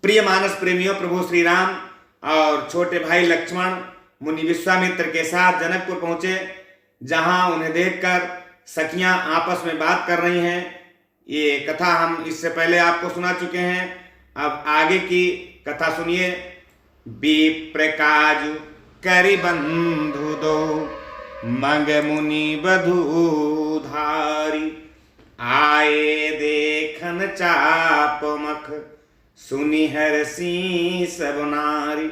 प्रिय मानस प्रेमियों, प्रभु श्री राम और छोटे भाई लक्ष्मण मुनि विश्वामित्र के साथ जनकपुर पहुंचे, जहां उन्हें देखकर सखियां आपस में बात कर रही हैं। ये कथा हम इससे पहले आपको सुना चुके हैं। अब आगे की कथा सुनिए। विप्र काजु करि बंधु दो, मग मुनि बधू धारी, आए देखन चाप मख, सुनि हरसी सब नारी।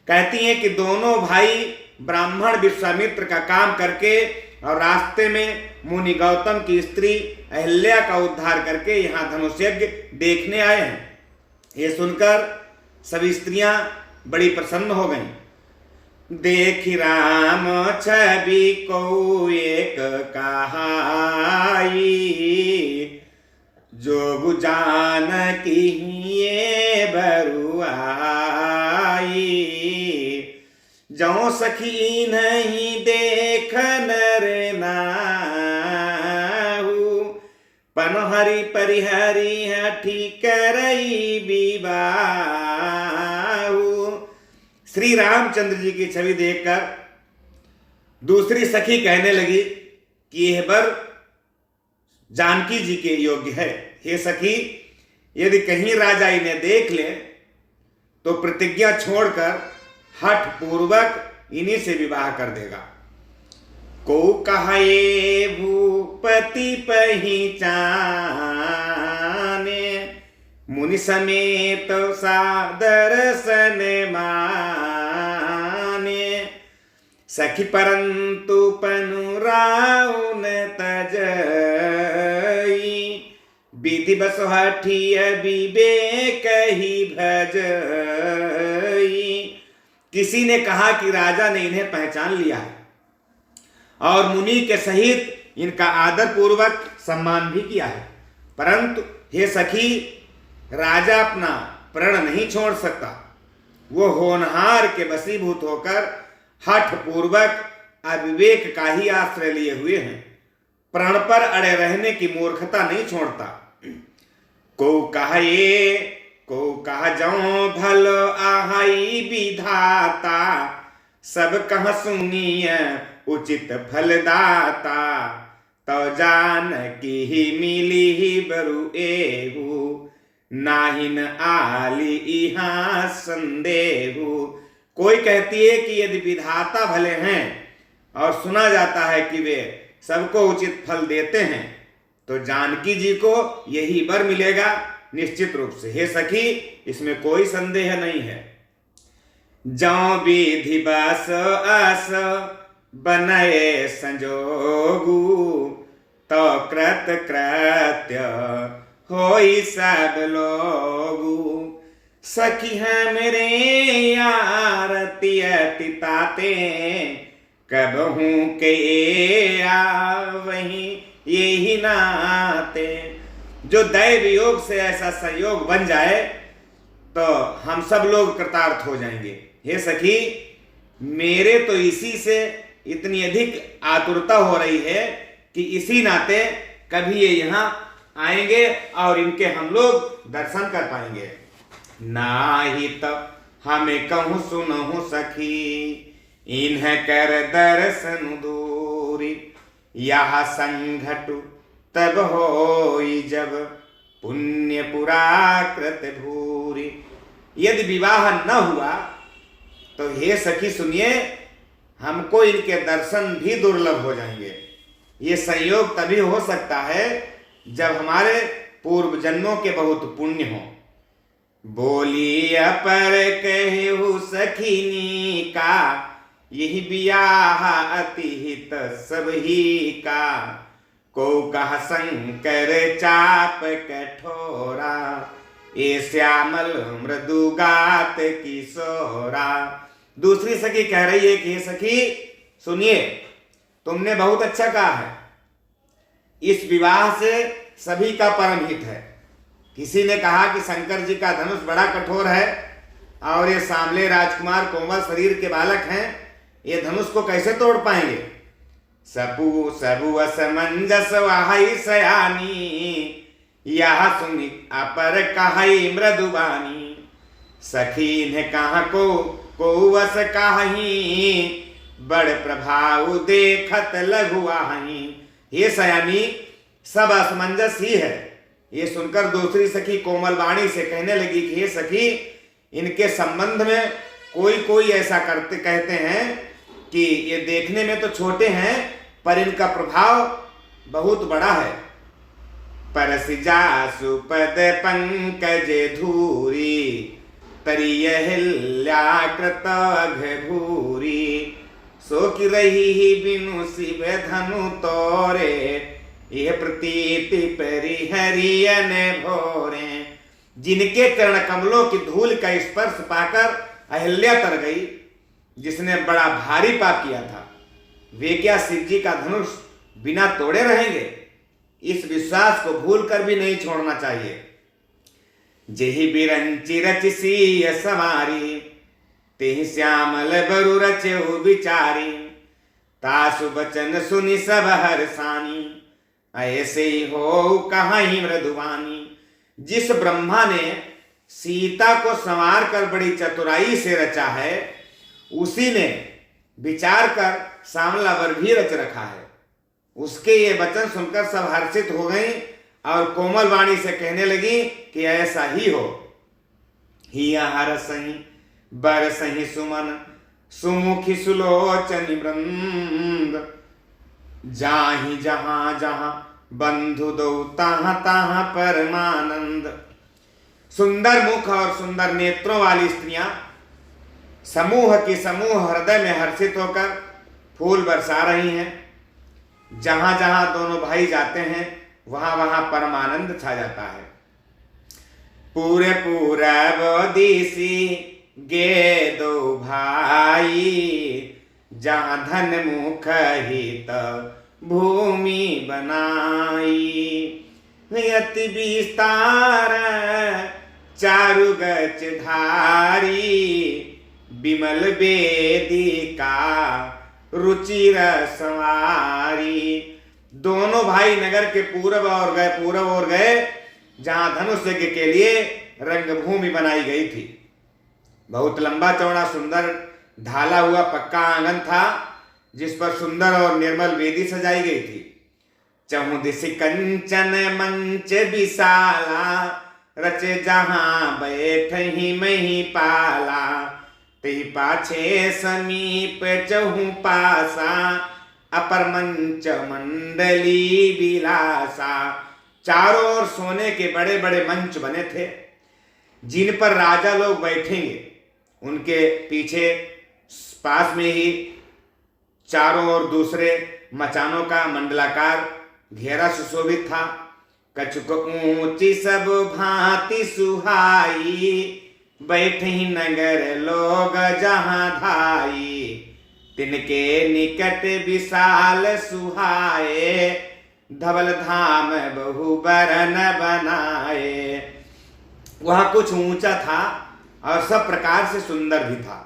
कहती हैं कि दोनों भाई ब्राह्मण विश्वामित्र का काम करके और रास्ते में मुनि गौतम की स्त्री अहिल्या का उद्धार करके यहाँ धनुष यज्ञ देखने आए हैं। ये सुनकर सभी स्त्रियां बड़ी प्रसन्न हो गईं। देखि राम छवि को एक कहाई, जोगु जानकी ये बरुआई, जौ सखी नहीं देख नर नाहु, पनहरि परिहरि हठी करई विवाहु। श्री रामचंद्र जी की छवि देखकर दूसरी सखी कहने लगी कि यह वर जानकी जी के योग्य है। हे सखी, यदि कहीं राजा इन्हें देख ले तो प्रतिज्ञा छोड़कर हठ पूर्वक इन्हीं से विवाह कर देगा। को कहे भूपति पहिचाने, मुनि समेत सादरसन माने, सखी परंतु पनुराउन तजई, विधि बस हठिय विवेक ही भजई। किसी ने कहा कि राजा ने इन्हें पहचान लिया है और मुनि के सहित इनका आदर पूर्वक सम्मान भी किया है, परंतु हे सखी, राजा अपना प्रण नहीं छोड़ सकता। वो होनहार के वशीभूत होकर हठ पूर्वक अविवेक का ही आश्रय लिए हुए हैं। प्रण पर अड़े रहने की मूर्खता नहीं छोड़ता। को कहे को कह जाऊं भल आहाई विधाता, सब कह सुनिय उचित फलदाता, तो जान की ही मिली ही बरु एहू, नाहिन आली इहा संदेहू। कोई कहती है कि यदि विधाता भले हैं और सुना जाता है कि वे सबको उचित फल देते हैं, तो जानकी जी को यही वर मिलेगा निश्चित रूप से। हे सखी, इसमें कोई संदेह नहीं है। जौ विधि बस अस बनए संजोगु, तो कृत कृत्य होई सब लोगु। सखी है मेरे यारती तिताते, कब हूँ के वही यही नाते। जो दैव योग से ऐसा संयोग बन जाए तो हम सब लोग कृतार्थ हो जाएंगे। हे सखी, मेरे तो इसी से इतनी अधिक आतुरता हो रही है कि इसी नाते कभी ये यहाँ आएंगे और इनके हम लोग दर्शन कर पाएंगे। नाही तब हमें कहूँ सुनहु सखी, इन्हें कर दर्शन दूरी, यह संघटु तब होई जब पुण्य पुराकृत भूरी। यदि विवाह न हुआ तो हे सखी सुनिए, हमको इनके दर्शन भी दुर्लभ हो जाएंगे। ये संयोग तभी हो सकता है जब हमारे पूर्व जन्मों के बहुत पुण्य हो। बोली अपर कहु सखिनी का, यही बियाह अति हित सब ही का। को कह शंकर चाप कठोरा, ए श्यामल मृदु गात किशोरा। दूसरी सखी कह रही है कि हे सखी सुनिए, तुमने बहुत अच्छा कहा है। इस विवाह से सभी का परम हित है। किसी ने कहा कि शंकर जी का धनुष बड़ा कठोर है और ये सांवले राजकुमार कोमल शरीर के बालक हैं, ये धनुष को कैसे तोड़ पाएंगे। सबु सबु असमंजस वाहई सयानी, यह सुनि अपर कहाई मृदुबानी। सखी ने कहा को वस काही, बड़ प्रभाव देखत लघु आही। ये सयानी सब असमंजस ही है। ये सुनकर दूसरी सखी कोमल वाणी से कहने लगी कि हे सखी, इनके संबंध में कोई ऐसा कहते हैं कि ये देखने में तो छोटे हैं पर इनका प्रभाव बहुत बड़ा है। परसि जासु पद पंकज धूरी, तरिय हिल्याकृत घूरी। सो कि रही ही बिनु शिव धनु तोरे, यह प्रतीति परिहरियन भोरे। जिनके चरण कमलों की धूल का स्पर्श पाकर अहिल्या तर गई, जिसने बड़ा भारी पाप किया था, वे क्या शिव जी का धनुष बिना तोड़े रहेंगे? इस विश्वास को भूलकर भी नहीं छोड़ना चाहिए। जेहि बिरंचि रचिसी समारी, तेहि श्यामल बरु रचेउ विचारी। तासु बचन सुनि सब हर्षानी, ऐसे ही हो कहाई मृदुवानी। जिस ब्रह्मा ने सीता को संवार कर बड़ी चतुराई से रचा है, उसी ने विचार कर श्यामला वर भी रच रखा है। उसके ये वचन सुनकर सब हर्षित हो गई और कोमल वाणी से कहने लगी कि ऐसा ही हो। हिया हरसहि बरसहि सुमन, सुमुखी सुलोचनि वृंद। जाहि जहां जहां बंधु दो, ताहां ताहां परमानंद। सुंदर मुख और सुंदर नेत्रों वाली स्त्रियां समूह की समूह हृदय में हर्षित होकर फूल बरसा रही हैं। जहां जहां दोनों भाई जाते हैं वहां वहां परमानंद छा जाता है। पूरे पूरब दिशि गे दो भाई, जहां धन मुख हित भूमि बनाई। अति विस्तार चारु गच धारी, बिमल वेदिका रुचिर संवारी। दोनों भाई नगर के पूर्व ओर गए जहां धनुष यज्ञ के लिए रंगभूमि बनाई गई थी। बहुत लंबा चौड़ा सुंदर ढाला हुआ पक्का आंगन था, जिस पर सुंदर और निर्मल वेदी सजाई गई थी। चहुदिशि कंचन मंच विशाला, रचे जहां बैठहि मही पाला। ते पाछे समीप चहु पासा, अपर मंच मंडली विलासा। चारों ओर सोने के बड़े बड़े मंच बने थे, जिन पर राजा लोग बैठेंगे। उनके पीछे पास में ही चारों ओर दूसरे मचानों का मंडलाकार घेरा सुशोभित था। कछुक ऊंची सब भांति सुहाई, बैठही नगर लोग जहां धाई। तिनके निकट विशाल सुहाए, धवल धाम बहु बरन बनाए। वह कुछ ऊंचा था और सब प्रकार से सुंदर भी था,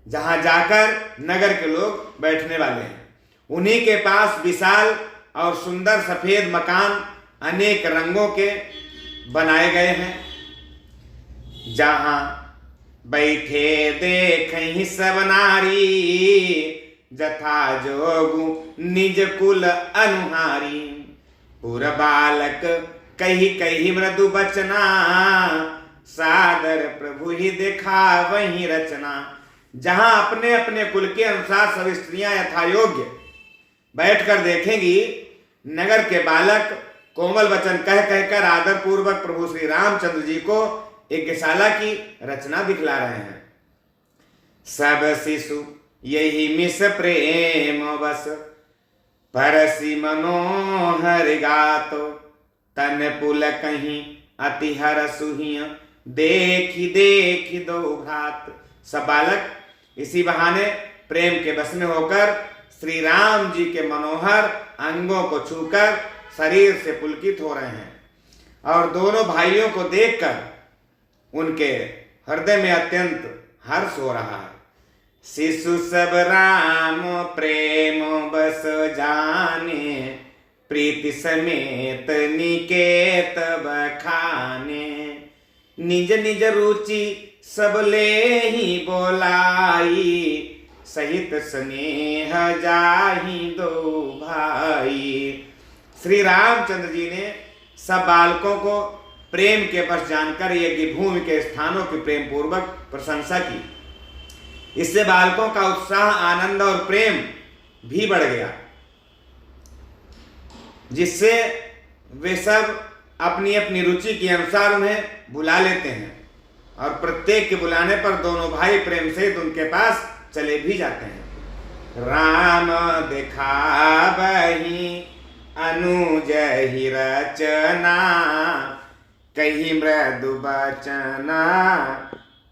जहां जाकर नगर के लोग बैठने वाले हैं। उन्हीं के पास विशाल और सुंदर सफेद मकान अनेक रंगों के बनाए गए हैं, जहां बैठे देखहि सब नारी। जथा जोगु निज कुल अनुहारी, पुर बालक कही कही मृदु बचना। सादर प्रभु ही देखा वही रचना। जहां अपने अपने कुल के अनुसार सब स्त्रियां यथायोग्य बैठकर देखेंगी, नगर के बालक कोमल वचन कह कहकर आदर पूर्वक प्रभु श्री रामचंद्र जी को यज्ञशाला की रचना दिखला रहे हैं। सब शिशु यही मिस प्रेम बस, परसी मनोहर गातो। तन पुल कहीं अति हर सुहिया, देखी देखी दो घात। सब बालक इसी बहाने प्रेम के बस में होकर श्री राम जी के मनोहर अंगों को छूकर शरीर से पुलकित हो रहे हैं, और दोनों भाइयों को देखकर उनके हृदय में अत्यंत हर्ष हो रहा है। शिशु सब राम प्रेम बस जाने, प्रीति समेत निकेत बखाने। निज निज रुचि सब ले ही बोलाई, सहित स्नेह जाहि दो भाई। श्री रामचंद्र जी ने सब बालकों को प्रेम के बस जानकर यज्ञ भूमि के स्थानों की प्रेम पूर्वक प्रशंसा की। इससे बालकों का उत्साह, आनंद और प्रेम भी बढ़ गया, जिससे वे सब अपनी अपनी रुचि के अनुसार उन्हें बुला लेते हैं और प्रत्येक के बुलाने पर दोनों भाई प्रेम सहित उनके पास चले भी जाते हैं। राम दिखावहि अनुज ही रचना, कही मृदु बचना,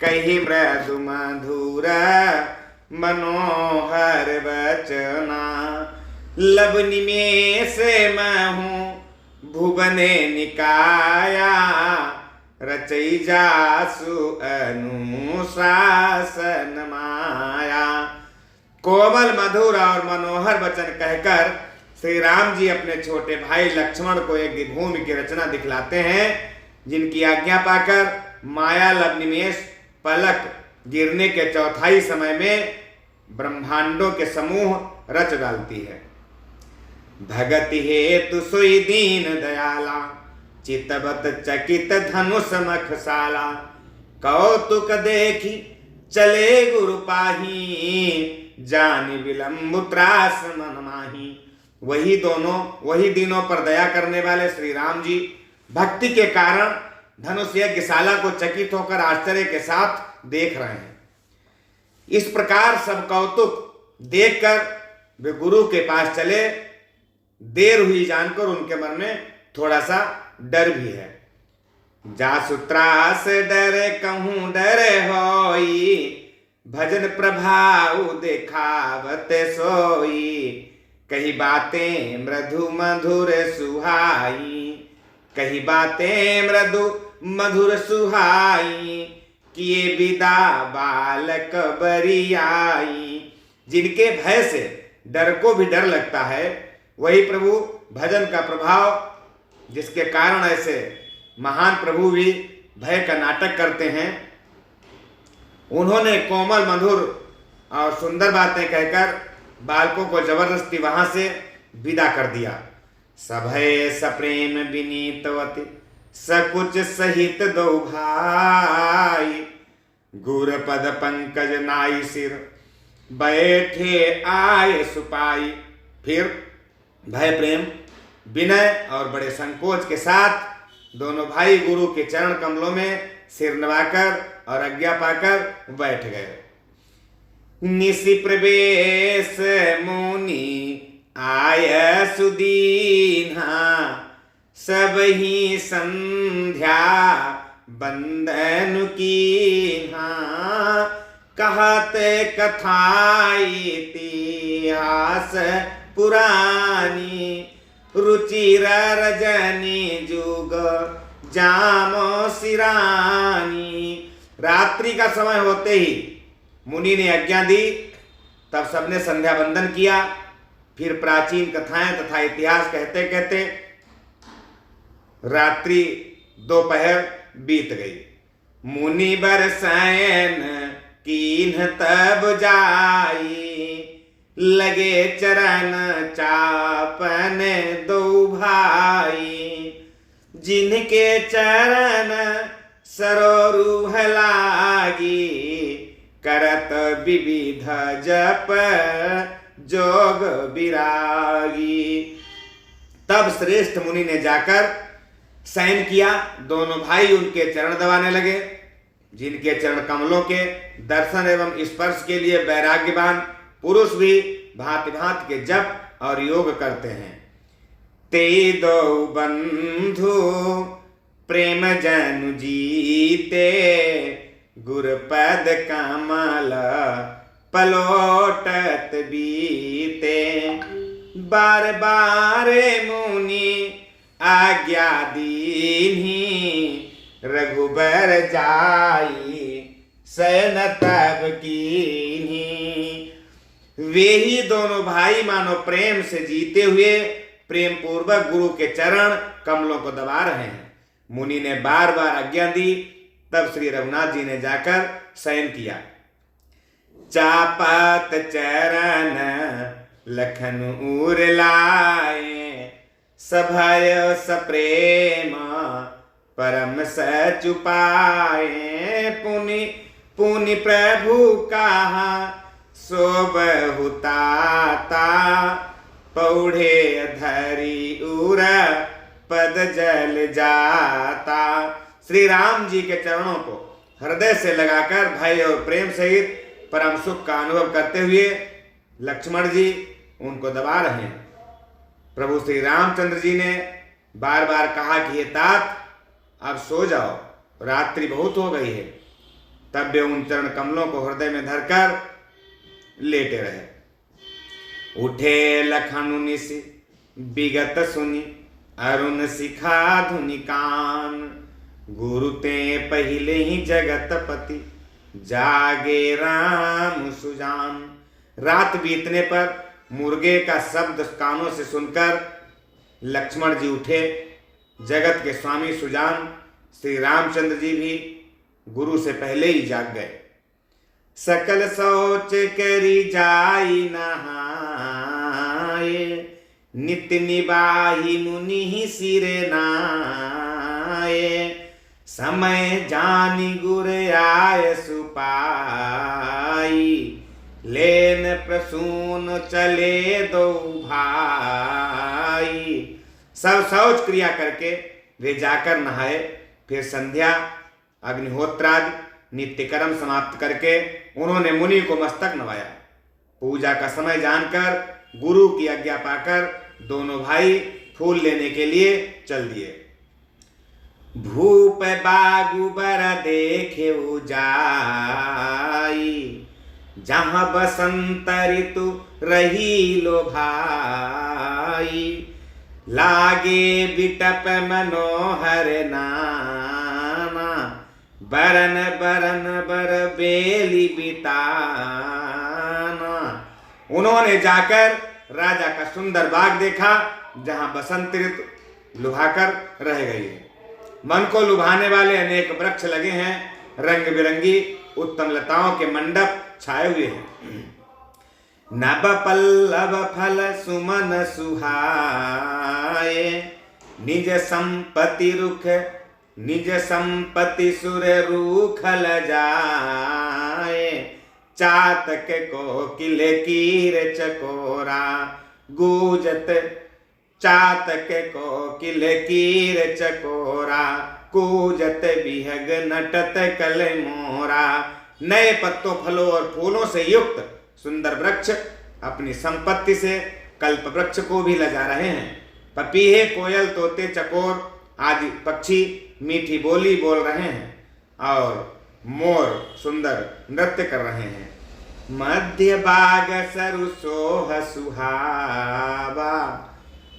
कही मृदु मधुर मनोहर बचना। लब निमेष महु भुवने निकाया, रचई जासु अनुशासन माया। कोमल मधुर और मनोहर वचन कहकर श्री राम जी अपने छोटे भाई लक्ष्मण को एक भूमि की रचना दिखलाते हैं, जिनकी आज्ञा पाकर माया लवनिमेष पलक गिरने के चौथाई समय में ब्रह्मांडों के समूह रच डालती है। भगति हेतु सोई दीन दयाला, चितवत चकित धनुष मखसाला। कौतुक देखी चले गुरु पाही, जानि विलंब त्रास मन माही। वही दिनों पर दया करने वाले श्री राम जी भक्ति के कारण धनुष यज्ञशाला को चकित होकर आश्चर्य के साथ देख रहे हैं। इस प्रकार सब कौतुक देखकर वे गुरु के पास चले। देर हुई जानकर उनके मन में थोड़ा सा डर भी है। जासु त्रास डर कहूँ डर होई, भजन प्रभाव देखावत सोई। कही बातें मृदु मधुर सुहाई, कही बातें मृदु मधुर सुहाई। किए विदा बालक बरियाई। जिनके भय से डर को भी डर लगता है, वही प्रभु भजन का प्रभाव, जिसके कारण ऐसे महान प्रभु भी भय का नाटक करते हैं, उन्होंने कोमल मधुर और सुंदर बातें कहकर बालकों को जबरदस्ती वहां से विदा कर दिया। सभय सप्रेम विनीतवती, सकुच सहित दो भाई। गुर पद पंकज नाई सिर, बैठे आए सुपाई। फिर भय प्रेम विनय और बड़े संकोच के साथ दोनों भाई गुरु के चरण कमलों में सिर नवाकर और आज्ञा पाकर बैठ गए। निशि प्रवेश मुनि आय सुदीना, सब ही संध्या बंदन कीन्हा। कहत कथा इतिहास पुरानी, रुचिर रजनी जुग जामो सिरानी। रात्रि का समय होते ही मुनि ने आज्ञा दी, तब सबने संध्या बंदन किया। फिर प्राचीन कथाएं तथा इतिहास कहते कहते रात्रि दोपहर बीत गई। मुनि बरसैन कीन्ह तब जाई, लगे चरण चापन दो भाई। जिनके चरण सरोरुह लागी, करत विविध जप जोग विरागी। तब श्रेष्ठ मुनि ने जाकर शयन किया। दोनों भाई उनके चरण दबाने लगे, जिनके चरण कमलों के दर्शन एवं स्पर्श के लिए वैराग्यवान पुरुष भी भांति भांति के जप और योग करते हैं। ते दो बंधु प्रेम जनु जीते, गुरपद कमल पलोटत बीते। बार बार मुनि आज्ञा दीन्ही, रघुबर जाई शयन तब कीन्ही। वे ही दोनों भाई मानो प्रेम से जीते हुए प्रेम पूर्वक गुरु के चरण कमलों को दबा रहे हैं। मुनि ने बार बार आज्ञा दी, तब श्री रघुनाथ जी ने जाकर शयन किया। चापत चरण लखन उर लाए, सभय सप्रेम परम सचुपाए। पुनि पुनि प्रभु कहा सो बहुताता, पौढ़े धरी उर पद जल जाता। श्री राम जी के चरणों को हृदय से लगाकर भय और प्रेम सहित परम सुख का अनुभव करते हुए लक्ष्मण जी उनको दबा रहे हैं। प्रभु श्री रामचंद्र जी ने बार बार कहा कि हे तात अब सो जाओ, रात्रि बहुत हो गई है। तब वे उन चरण कमलों को हृदय में धरकर लेटे रहे। उठे लखन निसि विगत सुनि, अरुण शिखा धुनि कान। गुरु ते पहिले ही जगत पति, जागे राम सुजान। रात बीतने पर मुर्गे का शब्द कानों से सुनकर लक्ष्मण जी उठे। जगत के स्वामी सुजान श्री रामचंद्र जी भी गुरु से पहले ही जाग गए। सकल सोच करी जाई नहाए, नित्य निबाही मुनि ही सिरे नाए। समय जानी गुर आय सुपाई, लेन प्रसून चले दो भाई। सब शौच क्रिया करके वे जाकर नहाए। फिर संध्या अग्निहोत्रादि नित्य कर्म समाप्त करके उन्होंने मुनि को मस्तक नवाया। पूजा का समय जानकर गुरु की आज्ञा पाकर दोनों भाई फूल लेने के लिए चल दिए। भूप बागु बर देखे जाई, जहां बसंत ऋतु रही लो भाई। लागे बिटप मनोहर नाना, बरन बरन बर बेली बिताना। उन्होंने जाकर राजा का सुंदर बाग देखा, जहां बसंत ऋतु लुभाकर रह गई है। मन को लुभाने वाले अनेक वृक्ष लगे हैं, रंग बिरंगी उत्तम लताओं के मंडप छाए हुए हैं। नभ पल्लव फल सुमन सुहाए, निज संपत्ति रुख निज संपत्ति सुर रूखल जाए। चातक को किले कीर चकोरा गूजत, चातक को किले कीर चकोरा कूजत बिहग नटत कल मोरा। नए पत्तों फलों और फूलों से युक्त सुंदर वृक्ष अपनी संपत्ति से कल्प वृक्ष को भी लजा रहे हैं। पपीहे, कोयल, तोते, चकोर आदि पक्षी मीठी बोली बोल रहे हैं और मोर सुंदर नृत्य कर रहे हैं। मध्य बाग सरु सोह सुहावा,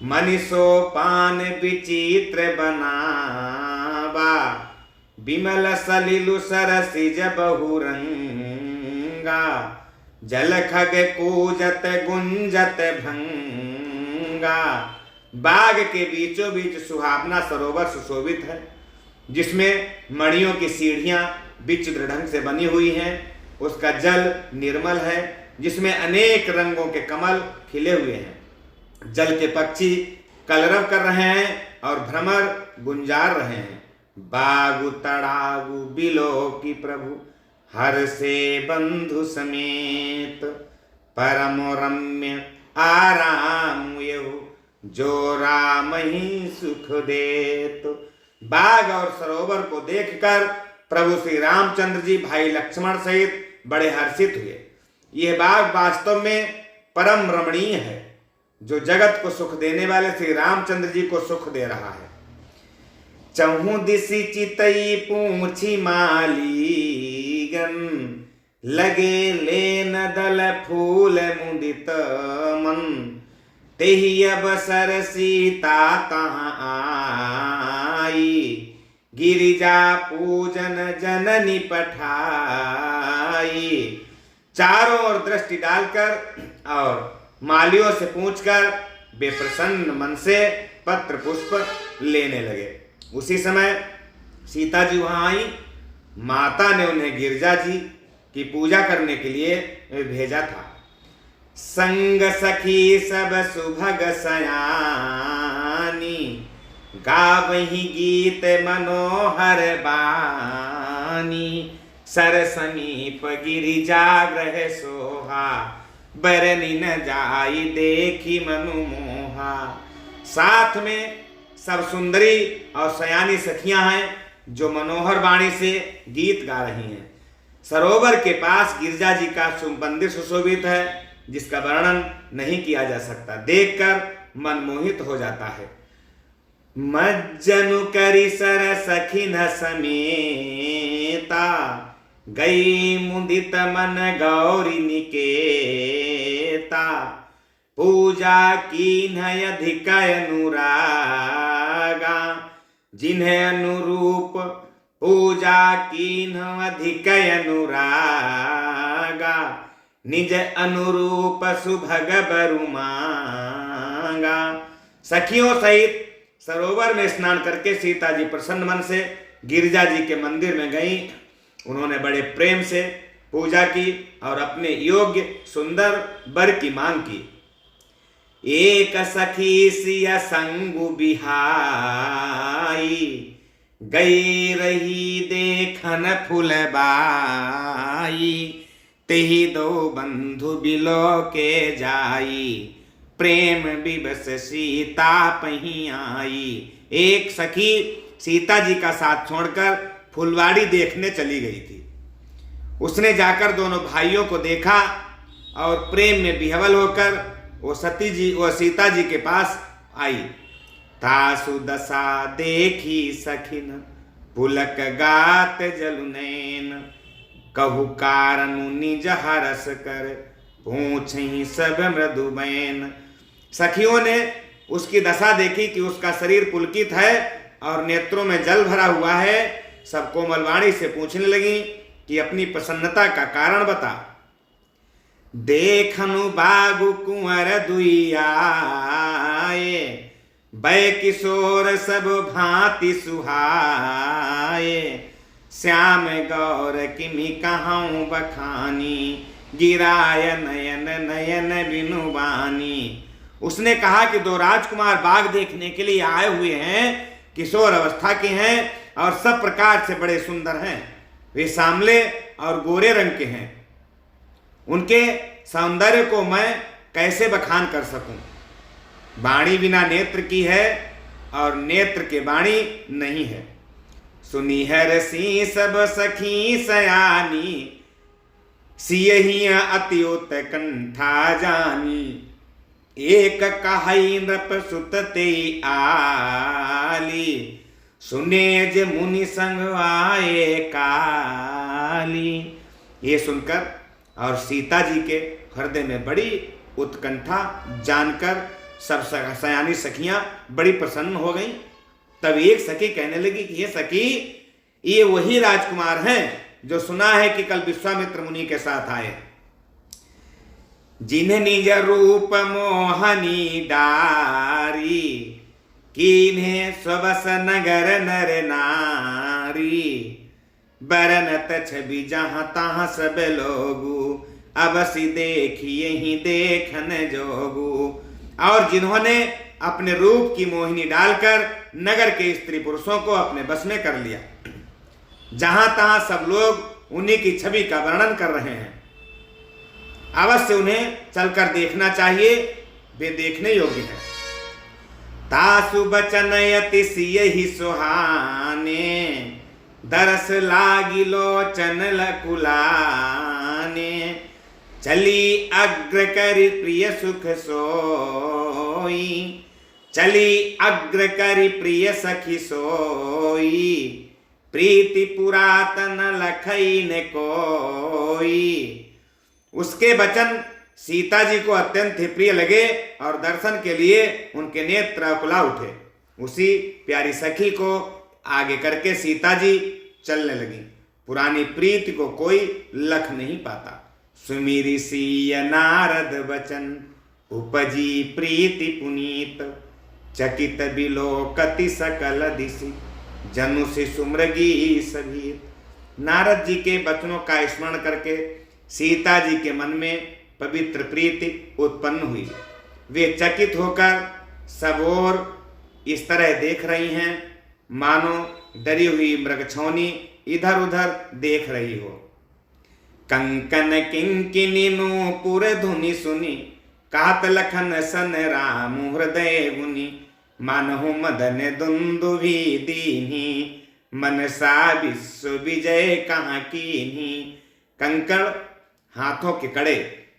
मनीषो पान विचित्र बनावा। बिमल सलिलु सरसिज बहुरंगा, जल खग कूजत गुंजत भंगा। बाग के बीचों बीच सुहावना सरोवर सुशोभित है, जिसमें मणियों की सीढ़ियां विचित्र ढंग से बनी हुई हैं। उसका जल निर्मल है, जिसमें अनेक रंगों के कमल खिले हुए हैं। जल के पक्षी कलरव कर रहे हैं और भ्रमर गुंजार रहे हैं। बागु तड़ागु बिलो की प्रभु, हर से बंधु समेत। परम रम्य आराम यहु, जो राम ही सुख देत। बाग और सरोवर को देखकर प्रभु श्री रामचंद्र जी भाई लक्ष्मण सहित बड़े हर्षित हुए। यह बाग वास्तव में परम रमणीय है, जो जगत को सुख देने वाले श्री रामचंद्र जी को सुख दे रहा है। चहु दिशि चितई पूछी मालीगन, लगे लेन दल फूल मुदित मन। तेहि अवसर सीता तहाँ आई, गिरिजा पूजन जननी पठाई। चारों ओर दृष्टि डालकर और मालियों से पूछकर वे प्रसन्न मन से पत्र पुष्प लेने लगे। उसी समय सीता जी वहां आई माता ने उन्हें गिरजा जी की पूजा करने के लिए भेजा था। संग सखी सब सुभग सयानी, गावही गीत मनोहर बानी। सर समीप गिरिजा ग्रह सोहा, बरनी न जाई देखी मनु मोहा। साथ में सब सुंदरी और सयानी सखियां हैं जो मनोहर वाणी से गीत गा रही हैं। सरोवर के पास गिरजा जी का मंदिर सुशोभित है, जिसका वर्णन नहीं किया जा सकता, देखकर मन मोहित हो जाता है। मज्जनु करी सर सखी न समेता, गई मुदित मन गौरी निकेता। पूजा कीन्ह अधिक अनुरागा, जिन्हें अनुरूप पूजा कीन्ह अधिक अनुरागा। निज अनुरूप सुभग बरु मांगा। सखियों सहित सरोवर में स्नान करके सीता जी प्रसन्न मन से गिरिजा जी के मंदिर में गईं। उन्होंने बड़े प्रेम से पूजा की और अपने योग्य सुंदर वर की मांग की। एक सखी सिया संगु बिहाई, गई रही देखन फुलबाई। तेहि दो बंधु बिलो के जाई, प्रेम विवश सीता पही आई। एक सखी सीता जी का साथ छोड़कर फुलवाड़ी देखने चली गई थी। उसने जाकर दोनों भाइयों को देखा और प्रेम में विह्वल होकर वो सीता जी के पास आई। तासु दशा देखी सखिन, पुलक गात जलुनैन। कहु कारणु निज हरस कर, पूछहि सब मृदुबैन। सखियों ने उसकी दशा देखी कि उसका शरीर पुलकित है और नेत्रों में जल भरा हुआ है। सब कोमलवाणी से पूछने लगी कि अपनी प्रसन्नता का कारण बता। देखनु बागु कुंवर दुइयाए, बै किशोर सब भांति सुहाए। श्याम गौर किमि कहूँ बखानी, गिराय नयन नयन बिनु बानी। उसने कहा कि दो राजकुमार बाग देखने के लिए आए हुए हैं, किशोर अवस्था के हैं और सब प्रकार से बड़े सुंदर हैं। वे सांवले और गोरे रंग के हैं। उनके सौंदर्य को मैं कैसे बखान कर सकूं। वाणी बिना नेत्र की है और नेत्र के वाणी नहीं है। सुनिहर सी सब सखी सयानी, सियहि अति उत्कंठा जानी। एक कहई नृप सुत ते आली, सुने जे मुनि संग आए काली। ये सुनकर और सीता जी के हृदय में बड़ी उत्कंठा जानकर सब सयानी सखियां बड़ी प्रसन्न हो गईं। तब एक सखी कहने लगी कि ये सखी, ये वही राजकुमार हैं जो सुना है कि कल विश्वामित्र मुनि के साथ आए, जिन्हें निज रूप मोहनी डारी। कीन्हे स्वबस नगर नर नारी, बरनत छवि जहां तहां सब लोगू। अबसी देखिए ही देखन जोगू। और जिन्होंने अपने रूप की मोहिनी डालकर नगर के स्त्री पुरुषों को अपने बस में कर लिया। जहां तहां सब लोग उन्हीं की छवि का वर्णन कर रहे हैं। अवश्य उन्हें चलकर देखना चाहिए, वे देखने योग्य है। तासु बचन यति सियहि सुहाने, दरस लागी लोचन लकुलाने। चली अग्र करि प्रिय सुख सोई, चली अग्र करि प्रिय सखी सोई। प्रीति पुरातन लखई ने कोई। उसके वचन सीता जी को अत्यंत ही प्रिय लगे और दर्शन के लिए उनके नेत्र अकुला उठे। उसी प्यारी सखी को आगे करके सीता जी चलने लगी। पुरानी प्रीति को कोई लख नहीं पाता। सुमिरी सीय नारद वचन, उपजी प्रीति पुनीत। चकित बिलोकति सकल दिशि, जनु से सुमृगी सभीत। नारद जी के वचनों का स्मरण करके सीता जी के मन में पवित्र प्रीति उत्पन्न हुई। वे चकित होकर सब ओर इस तरह देख रही हैं मानो डरी हुई मृगछौनी इधर उधर देख रही हो। कंकन किंकिनी नूपुर धुनि सुनी, कात लखन सन राम हृदय गुनी, मानहु मदन दुंदुभि दीन्ही, मनसा विश्व विजय कहाँ कीन्ही। कंकड़, हाथों के कड़े,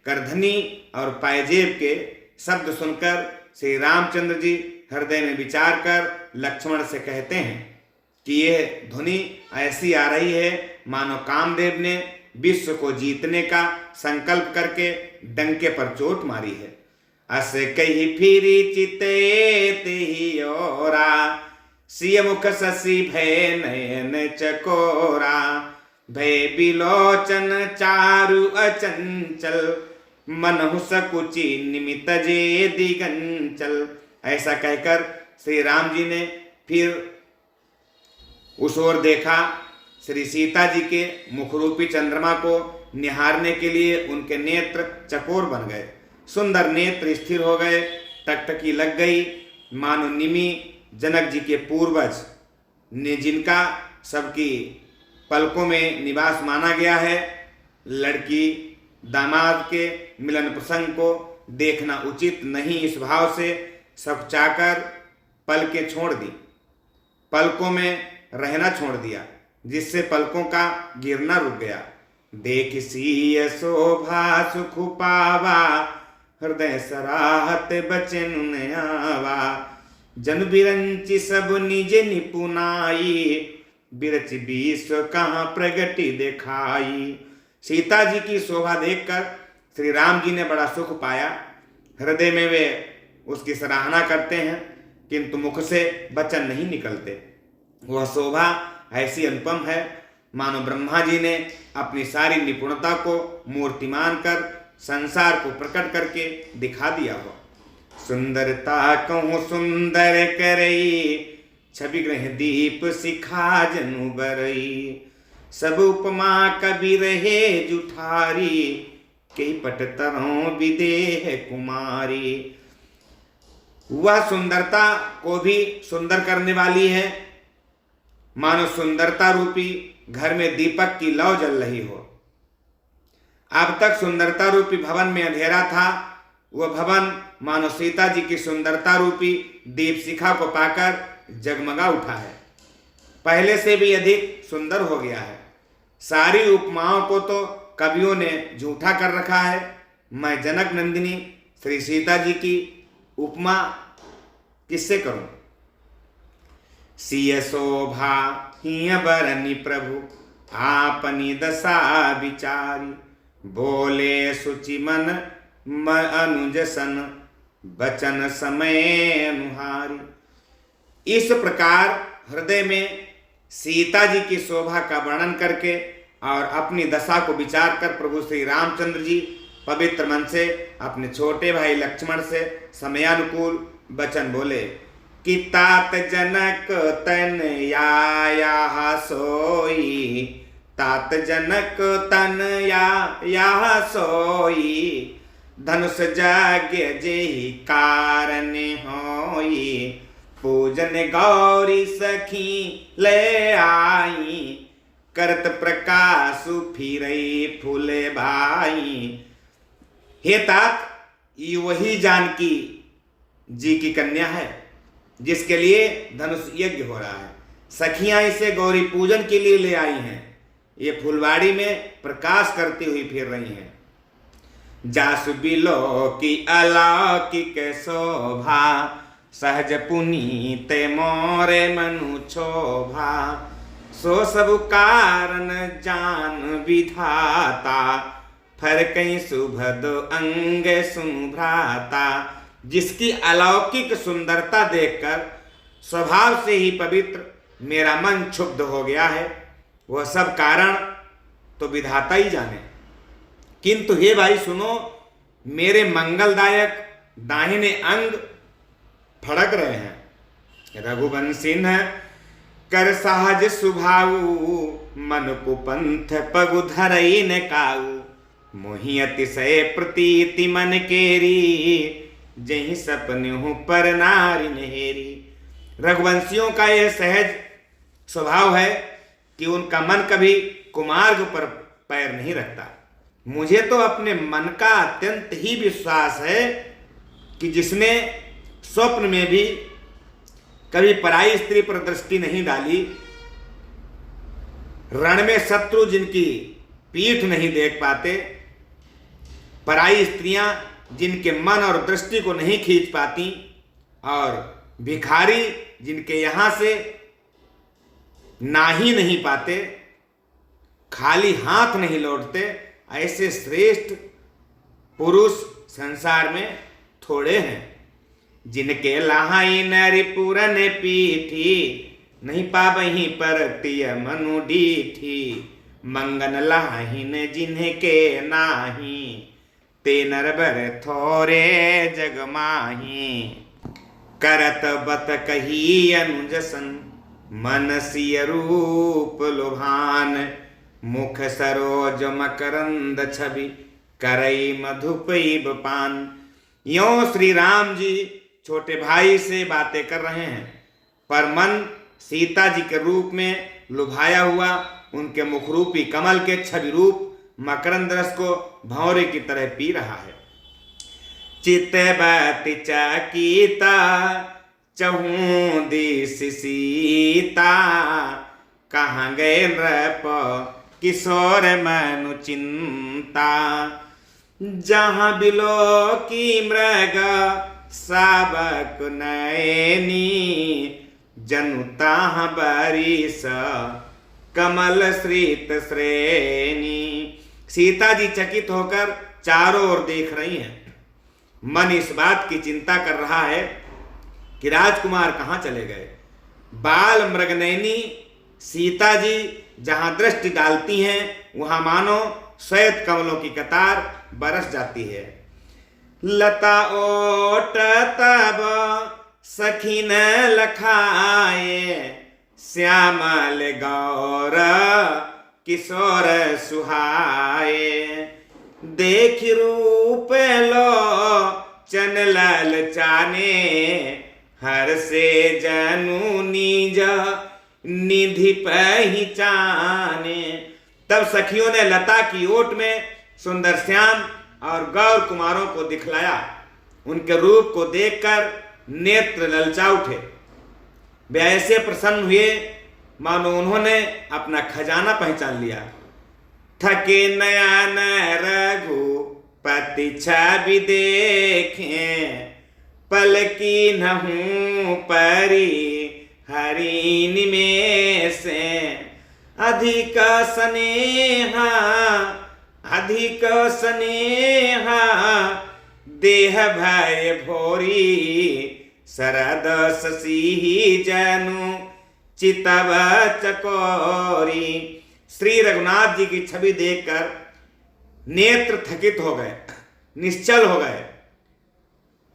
करधनी और पायजेब के शब्द सुनकर श्री रामचंद्र जी हृदय में विचार कर लक्ष्मण से कहते हैं कि यह ध्वनि ऐसी आ रही है मानो कामदेव ने विश्व को जीतने का संकल्प करके डंके पर चोट मारी है। अस कही फिरी चिते तेहि ओरा, सिय मुख शशि भय नयन चकोरा, भय बिलोचन चारु अचंचल, मनहु सकुचि निमित जे दिगंचल। ऐसा कहकर श्री राम जी ने फिर उस ओर देखा। श्री सीता जी के मुखरूपी चंद्रमा को निहारने के लिए उनके नेत्र चकोर बन गए, सुंदर नेत्र स्थिर हो गए, टकटकी लग गई, मानो निमि जनक जी के पूर्वज ने जिनका सबकी पलकों में निवास माना गया है। लड़की दामाद के मिलन प्रसंग को देखना उचित नहीं, इस भाव से सब चाकर पलकें छोड़ दी, पलकों में रहना छोड़ दिया, जिससे पलकों का गिरना रुक गया। देख सिय शोभा सुख पावा, हृदय सराहत बचन आवा, जन बिरंचि सब निज निपुनाई, बिरच विश्व कहाँ प्रगति दिखाई। सीता जी की शोभा देखकर श्री राम जी ने बड़ा सुख पाया। हृदय में वे उसकी सराहना करते हैं, किंतु मुख से वचन नहीं निकलते। वह शोभा ऐसी अनुपम है मानो ब्रह्मा जी ने अपनी सारी निपुणता को मूर्तिमान कर संसार को प्रकट करके दिखा दिया हो। सुंदरता कहूँ सुंदर करई, छवि ग्रह दीप सिखा जनु बरई, सब उपमा कबि रहे जुठारी, कई पट तरहों विदेह कुमारी। वह सुंदरता को भी सुंदर करने वाली है, मानो सुंदरता रूपी घर में दीपक की लौ जल रही हो। अब तक सुंदरता रूपी भवन में अंधेरा था, वह भवन मानो सीता जी की सुंदरता रूपी दीप शिखा को पाकर जगमगा उठा है, पहले से भी अधिक सुंदर हो गया है। सारी उपमाओं को तो कवियों ने झूठा कर रखा है। मैं जनक नंदिनी श्री सीता जी की उपमा किससे करूं? सिय शोभा हिय बरनि प्रभु, आपनी दशा विचारी, बोले सुचि मन अनुज सन, बचन समय अनुहारी। इस प्रकार हृदय में सीता जी की शोभा का वर्णन करके और अपनी दशा को विचार कर प्रभु श्री रामचंद्र जी पवित्र मन से अपने छोटे भाई लक्ष्मण से समयानुकूल वचन बोले कि तात जनक तन या सोई, तात जनक तन या सोई, धनुष जाग्य जेहि कारण होई, पूजन गौरी सखी ले आई, करत प्रकाशु फिरई फूले भाई। हे तात, ये वही जानकी जी की कन्या है जिसके लिए धनुष यज्ञ हो रहा है। सखियां इसे गौरी पूजन के लिए ले आई हैं, ये फुलवाड़ी में प्रकाश करती हुई फिर रही हैं। जासु बिलो की अलौकिक शोभा, सहज पुनीत मोरे मनु क्षोभा, सो सब कारण जान विधाता, फरकई सुभद अंग सुभ्राता। जिसकी अलौकिक सुंदरता देखकर स्वभाव से ही पवित्र मेरा मन क्षुब्ध हो गया है, वह सब कारण तो विधाता ही जाने। किंतु हे भाई सुनो, मेरे मंगलदायक दाहिने अंग फड़क रहे हैं। रघुवंशी कर सहज सुभाऊ मन को पंथ पगु धरई न काऊ मोहि अतिशय प्रतीति मन केरी जही सपने पर नारी नहेरी। रघुवंशियों का यह सहज स्वभाव है कि उनका मन कभी कुमार्ग पर पैर नहीं रखता। मुझे तो अपने मन का अत्यंत ही विश्वास है कि जिसने स्वप्न में भी कभी पराई स्त्री पर दृष्टि नहीं डाली, रण में शत्रु जिनकी पीठ नहीं देख पाते, पराई स्त्रियां जिनके मन और दृष्टि को नहीं खींच पाती, और भिखारी जिनके यहां से ना ही नहीं पाते, खाली हाथ नहीं लौटते, ऐसे श्रेष्ठ पुरुष संसार में थोड़े हैं। जिनके लाहाई नरि पूरन पीठी नहीं पाबही परतिय मनु डीठी मंगन लाहिन जिनके नाही ते नरबर थोरे जग माही। करत बत कही अनुजसन मन सिय रूप लुभान मुख सरोज मकरंद छवि करई मधुपैब पान। यों श्री राम जी छोटे भाई से बातें कर रहे हैं, पर मन सीता जी के रूप में लुभाया हुआ उनके मुखरूपी कमल के छवि रूप मकरंद रस को भंवरे की तरह पी रहा है। चितबति चकिता चहूँ दिस सीता कहाँ गए नृप किशोर मनु चिंता। जहाँ बिलो की मृग साबक नयनी जनुता बारिश कमल श्रीत श्रेणी। सीता जी चकित होकर चारों ओर देख रही हैं। मन इस बात की चिंता कर रहा है कि राजकुमार कहाँ चले गए। बाल मृगनयनी सीता जी जहां दृष्टि डालती हैं वहां मानो श्वेत कमलों की कतार बरस जाती है। लता ओट तब सखी न लखाए श्यामल गौर किशोर सुहाए। देख रूप लो चन ललचाने हर से जनु निज निधि पहचाने। तब सखियों ने लता की ओट में सुंदर श्याम और गौर कुमारों को दिखलाया। उनके रूप को देखकर नेत्र ललचा उठे। वे ऐसे प्रसन्न हुए मानो उन्होंने अपना खजाना पहचान लिया। थके नयन रघुपति छवि देखे पलकी नहूं परी हरि निमेष अधिक स्नेहा देह भय भोरी शरद शशि जनु चितव चकोरी। श्री रघुनाथ जी की छवि देखकर नेत्र थकित हो गए, निश्चल हो गए,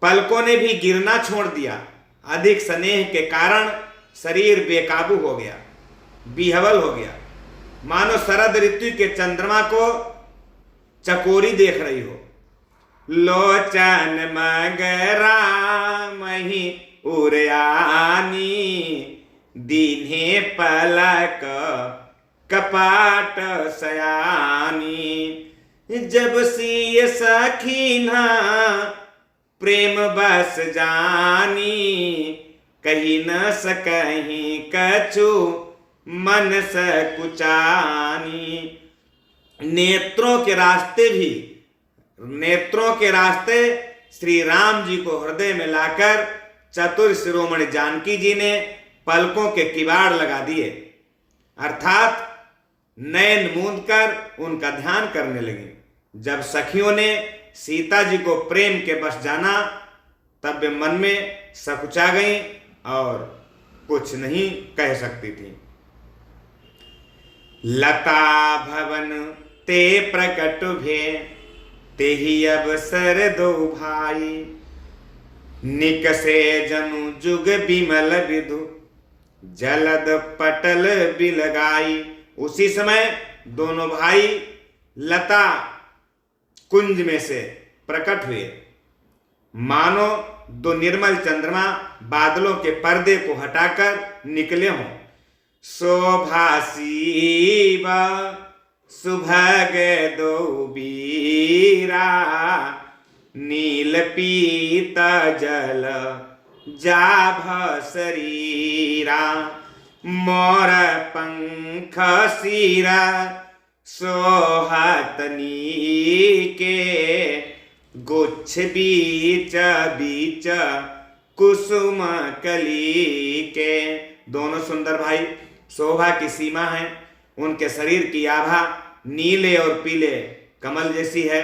पलकों ने भी गिरना छोड़ दिया। अधिक स्नेह के कारण शरीर बेकाबू हो गया, विह्वल हो गया, मानो शरद ऋतु के चंद्रमा को चकोरी देख रही हो। लोचन मगरा मही उरयानी दीन्हे पलक कपाट सयानी। जब सिय सखीना प्रेम बस जानी कही न सकहीं कछु मन सकुचानी। नेत्रों के रास्ते श्री राम जी को हृदय में लाकर चतुर शिरोमणि जानकी जी ने पलकों के किवाड़ लगा दिए, अर्थात नयन मूंद कर उनका ध्यान करने लगे। जब सखियों ने सीता जी को प्रेम के बस जाना तब वे मन में सकुचा गई और कुछ नहीं कह सकती थी। लता भवन ते प्रकट भे ते ही अवसर दो भाई निकसे जनु जुग बिमल विधु जलद पटल बिलगाई। उसी समय दोनों भाई लता कुंज में से प्रकट हुए, मानो दो निर्मल चंद्रमा बादलों के पर्दे को हटाकर निकले हों। शोभासीब सुभग दो बीरा, नील पीत जल जाभ शरीरा, मोर पंख सीरा सोहतनी के, गुच्छ बीच बीच कुसुम कली के। दोनों सुंदर भाई शोभा की सीमा है, उनके शरीर की आभा नीले और पीले कमल जैसी है,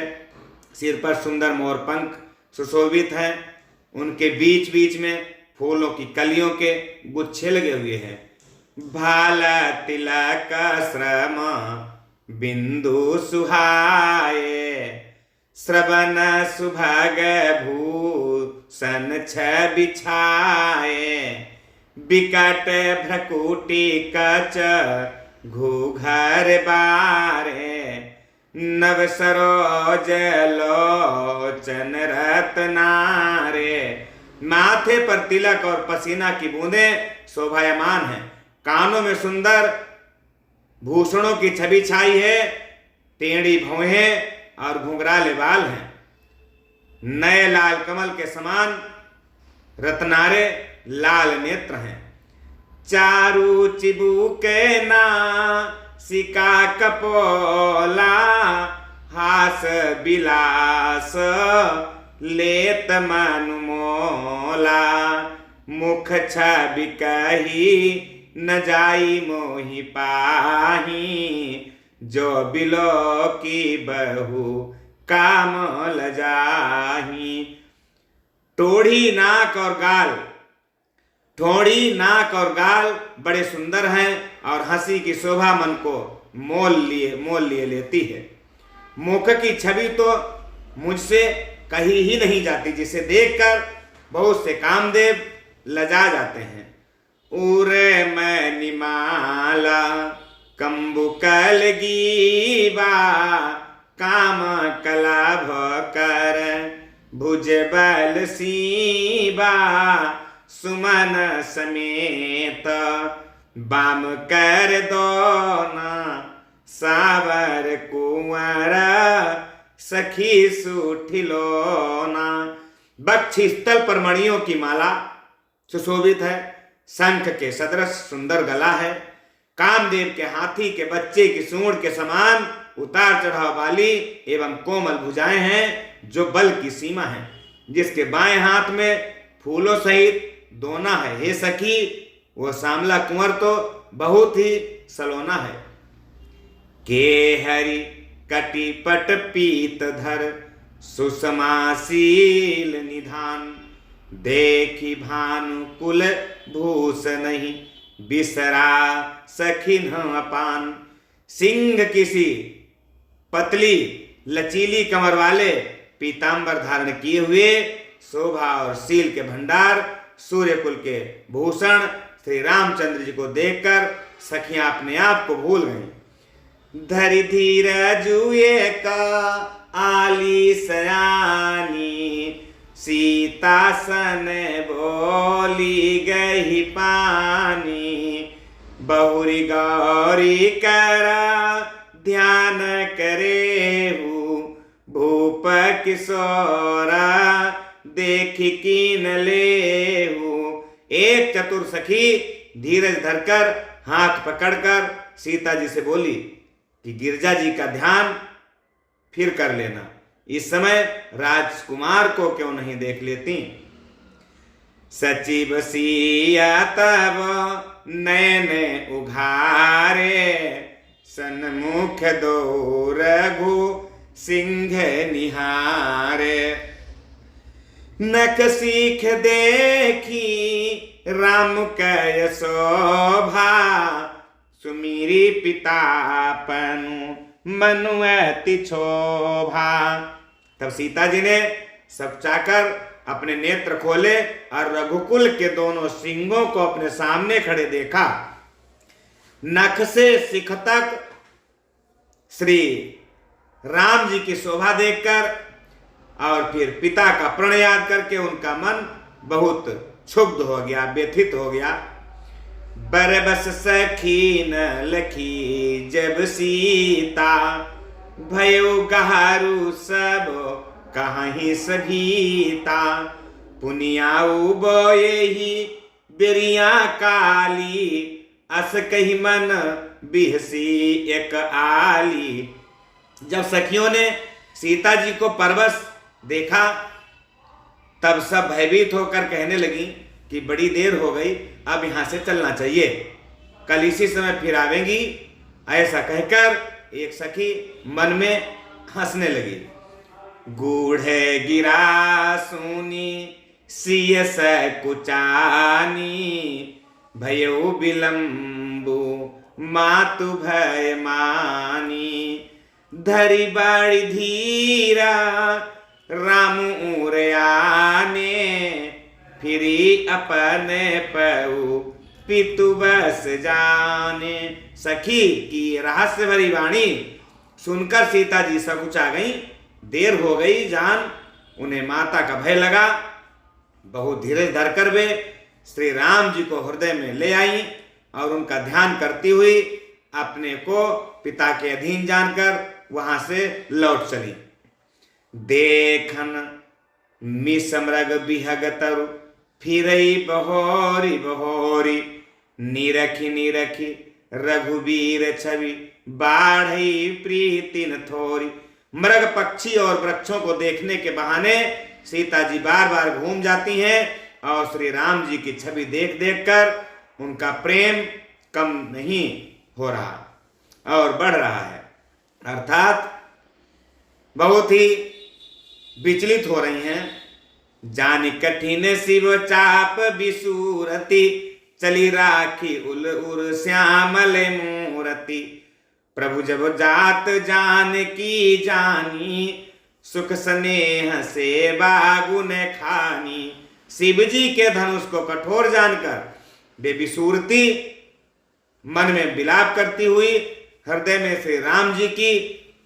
सिर पर सुंदर मोर पंख सुशोभित है, उनके बीच बीच में फूलों की कलियों के गुच्छे लगे हुए हैं। भाला तिलक श्रम बिंदु सुहाए, श्रवण सुभग भूषण छ बिछाए, बिकट भ्रकुटी कच घूघर बारे, नव सरोज लोचन रत्नारे। माथे पर तिलक और पसीना की बूंदें शोभायमान हैं, कानों में सुंदर भूषणों की छवि छाई है, टेढ़ी भौहें और घुंघराले बाल हैं। नए लाल कमल के समान रत्नारे लाल नेत्र हैं। चारु चिबुके ना सिका कपोला, हास बिलास लेत मनुमोला, मुख छवि कही न जाई मोहि पाही, जो बिलो की बहू काम लजाही। ठोड़ी नाक और गाल बड़े सुंदर हैं और हंसी की शोभा मन को मोल लिए लेती है। मुख की छवि तो मुझसे कही ही नहीं जाती, जिसे देखकर बहुत से कामदेव लजा जाते हैं। उरे मैं निमाला कंबुकल गीबा, काम कलाभ कर भुज बल सीबा, सुमन समेत बाम कर दोना, सावर कुंवर सखी सुठिलोना। बक्षी स्थल पर मणियों की माला सुशोभित है, शंख के सदृश सुंदर गला है, कामदेव के हाथी के बच्चे की सूंड के समान उतार चढ़ाव वाली एवं कोमल भुजाएं हैं, जो बल की सीमा है, जिसके बाएं हाथ में फूलों सहित दोना है। हे सखी, वह श्यामला कुंवर तो बहुत ही सलोना है। के हरि कटिपट पीत धर सुषमाशील निधान, देखी भानु कुल भूष नहीं बिसरा सखिन अपान। सिंह किसी पतली लचीली कमर वाले पीतांबर धारण किए हुए, शोभा और शील के भंडार, सूर्य कुल के भूषण श्री रामचंद्र जी को देखकर सखियां अपने आप को भूल गईं। धरि धीर जुए का आली सयानी, सीता सन बोली गही पानी, बहुरी गौरी करा ध्यान करे भूप किशोरा, देखी कीन लेहू। एक चतुर सखी धीरज धरकर हाथ पकड़कर सीता जी से बोली कि गिरजा जी का ध्यान फिर कर लेना, इस समय राजकुमार को क्यों नहीं देख लेती। सचिव सिया तब नैन उघारे, सन्मुख दो रघु सिंह निहारे। नख सीख देखी राम कय शोभा, सुमीरी पितापनु मनु अति क्षोभा। तब सीता जी ने सब चाकर अपने नेत्र खोले और रघुकुल के दोनों सिंहों को अपने सामने खड़े देखा। नख से शिख तक श्री राम जी की शोभा देखकर और फिर पिता का प्रण याद करके उनका मन बहुत क्षुब्ध हो गया, व्यथित हो गया। बरबस सखी न लखी जब सीता, भयो गहारू सब कहीं सभीता। पुनियाऊ बोए ही बिरिया काली, अस कही मन बिहसी एक आली। जब सखियों ने सीता जी को परवश देखा तब सब भयभीत होकर कहने लगी कि बड़ी देर हो गई, अब यहां से चलना चाहिए, कल इसी समय फिर आवेंगी। ऐसा कहकर एक सखी मन में हंसने लगी। गूढ़े गिरा सुनी सिय सकुचानी, भयो विलंबु मातु भय मानी। धरी बाड़ी धीरा राम उरयाने, फिरी अपने पऊ पितु बस जाने। सखी की रहस्य भरी वाणी सुनकर सीता जी सकुचा गई। देर हो गई जान उन्हें माता का भय लगा। बहुत धीरज धरकर वे श्री राम जी को हृदय में ले आई और उनका ध्यान करती हुई अपने को पिता के अधीन जानकर वहां से लौट चली। देखन मिसमृग बिहग तरु, फिरई बहोरी बहोरी। निरखी निरखी रघुवीर छवि, बाढ़ई प्रीति न थोरी। मृग पक्षी और वृक्षों को देखने के बहाने सीता जी बार बार घूम जाती हैं और श्री राम जी की छवि देख देख कर उनका प्रेम कम नहीं हो रहा और बढ़ रहा है, अर्थात बहुत ही विचलित हो रही हैं। जानी कठिन शिव चाप बिसूरती, चली राखी उल उर श्यामल मूरति। प्रभु जब जात जान की जानी, सुख स्नेह से बागुन खानी। शिव जी के धनुष को कठोर जानकर वे विसूरती मन में विलाप करती हुई हृदय में श्री राम जी की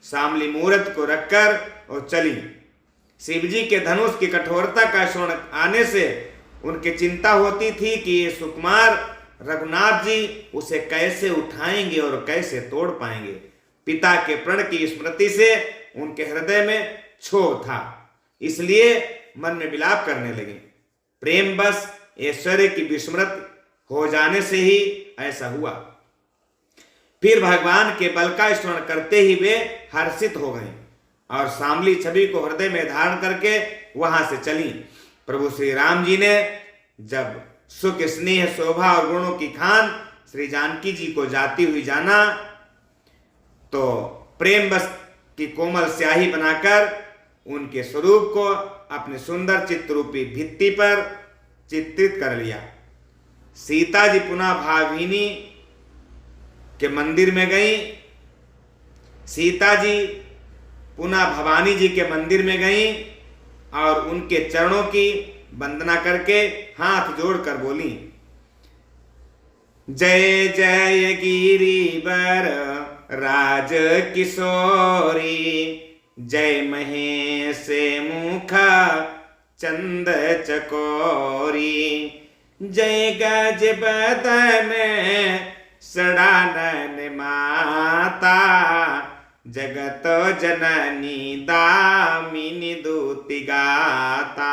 सामली मूर्त को रखकर और चली। शिव जी के धनुष की कठोरता का स्मरण आने से उनकी चिंता होती थी कि ये सुकुमार रघुनाथ जी उसे कैसे उठाएंगे और कैसे तोड़ पाएंगे। पिता के प्रण की स्मृति से उनके हृदय में क्षोभ था, इसलिए मन में विलाप करने लगे। प्रेम बस ऐश्वर्य की विस्मृत हो जाने से ही ऐसा हुआ। फिर भगवान के बल का स्मरण करते ही वे हर्षित हो गए और सामली छवि को हृदय में धारण करके वहां से चली। प्रभु श्री राम जी ने जब सुख स्नेह शोभा और गुणों की खान श्री जानकी जी को जाती हुई जाना तो प्रेम बस की कोमल स्याही बनाकर उनके स्वरूप को अपने सुंदर चित्ररूपी भित्ति पर चित्रित कर लिया। सीता जी पुनः भाविनी के मंदिर में गई। सीता जी पुनः भवानी जी के मंदिर में गई और उनके चरणों की वंदना करके हाथ जोड़कर बोली, जय जय गिरिवर राज किशोरी, जय महेश मुखा चंद चकोरी, जय गज बदन सड़ानन माता, जगत जननी दामिनी दूति गाता।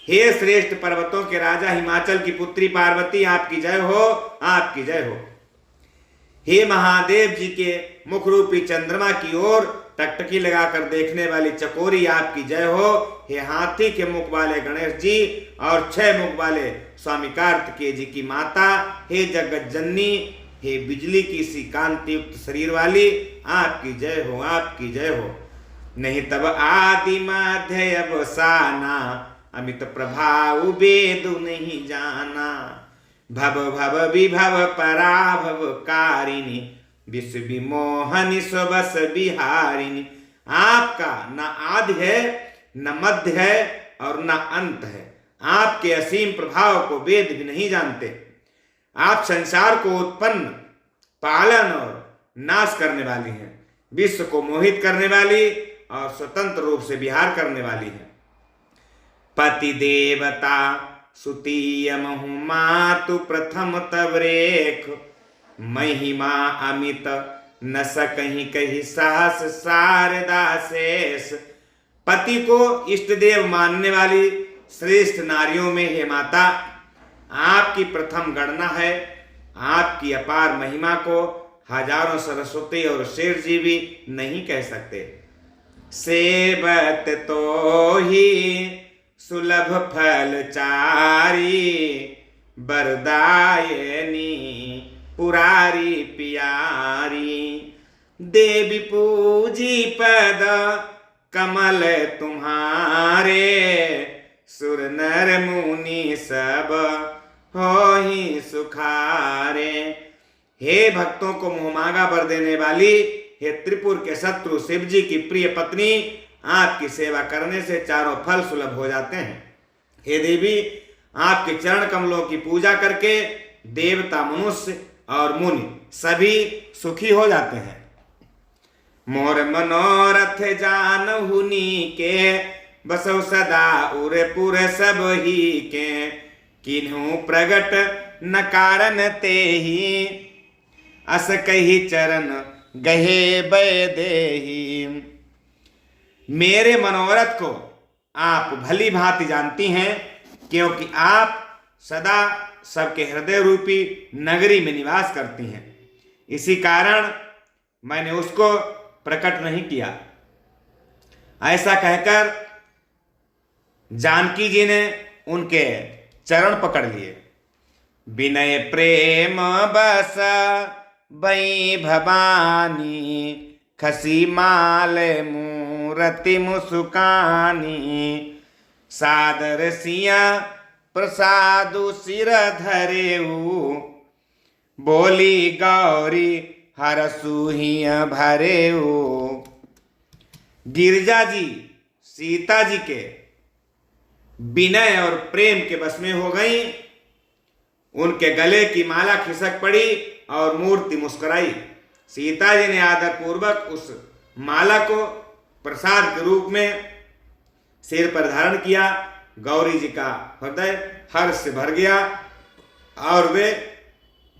हे श्रेष्ठ पर्वतों के राजा हिमाचल की पुत्री पार्वती, आपकी जय हो, आपकी जय हो। हे महादेव जी के मुख रूपी चंद्रमा की ओर टकटकी लगाकर देखने वाली चकोरी, आपकी जय हो। हे हाथी के मुख वाले गणेश जी और 6 मुख वाले स्वामी कार्तिकेय जी की माता, हे जगत जननी, हे बिजली की सी कांति युक्त शरीर वाली, आपकी जय हो, आपकी जय हो। नहीं तब आदि मध्य अवसाना, अमित प्रभाव वेदु नहीं जाना। भव भव विभव पराभव कारिणी, विश्व विमोहनी स्वबस बिहारिणी। आपका न आदि है, न मध्य है, और न अंत है। आपके असीम प्रभाव को वेद भी नहीं जानते। आप संसार को उत्पन्न, पालन और नाश करने वाली हैं, विश्व को मोहित करने वाली और स्वतंत्र रूप से विहार करने वाली हैं। पति देवता सुतीय महु मातु प्रथम तव रेख, महिमा अमित न सकहीं कही साहस शारदा शेष। पति को इष्ट देव मानने वाली श्रेष्ठ नारियों में हे माता, आपकी प्रथम गणना है। आपकी अपार महिमा को हजारों सरस्वती और शेर जी भी नहीं कह सकते। सेवत तो ही सुलभ फल चारी, बरदायनी पुरारी प्यारी। देवी पूजी पद कमल तुम्हारे, सुर नर मुनि सब हो ही सुखारे। हे भक्तों को मोहमांगा वर देने वाली, हे त्रिपुर के शत्रु शिव जी की प्रिय पत्नी, आपकी सेवा करने से चारों फल सुलभ हो जाते हैं। हे देवी, आपके चरण कमलों की पूजा करके देवता, मनुष्य और मुनि सभी सुखी हो जाते हैं। मोर मनोरथ जानहुनी के, बसौ सदा उरपुर सब ही के। किन्हु प्रगट न कारण ते ही, अस कही चरण गहे बै देही। मेरे मनोरथ को आप भली भांति जानती हैं, क्योंकि आप सदा सबके हृदय रूपी नगरी में निवास करती हैं। इसी कारण मैंने उसको प्रकट नहीं किया। ऐसा कहकर जानकी जी ने उनके चरण पकड़ लिए। विनय प्रेम बस बई भवानी, खसी माल मूरति मुसुकानी। सादर सिया प्रसादु सिर धरेऊ, बोली गौरी हरसु हिय भरेऊ। गिरजा जी सीता जी के विनय और प्रेम के वश में हो गई। उनके गले की माला खिसक पड़ी और मूर्ति मुस्कुराई। सीता जी ने आदर पूर्वक उस माला को प्रसाद के रूप में सिर पर धारण किया। गौरी जी का हृदय हर्ष से भर गया और वे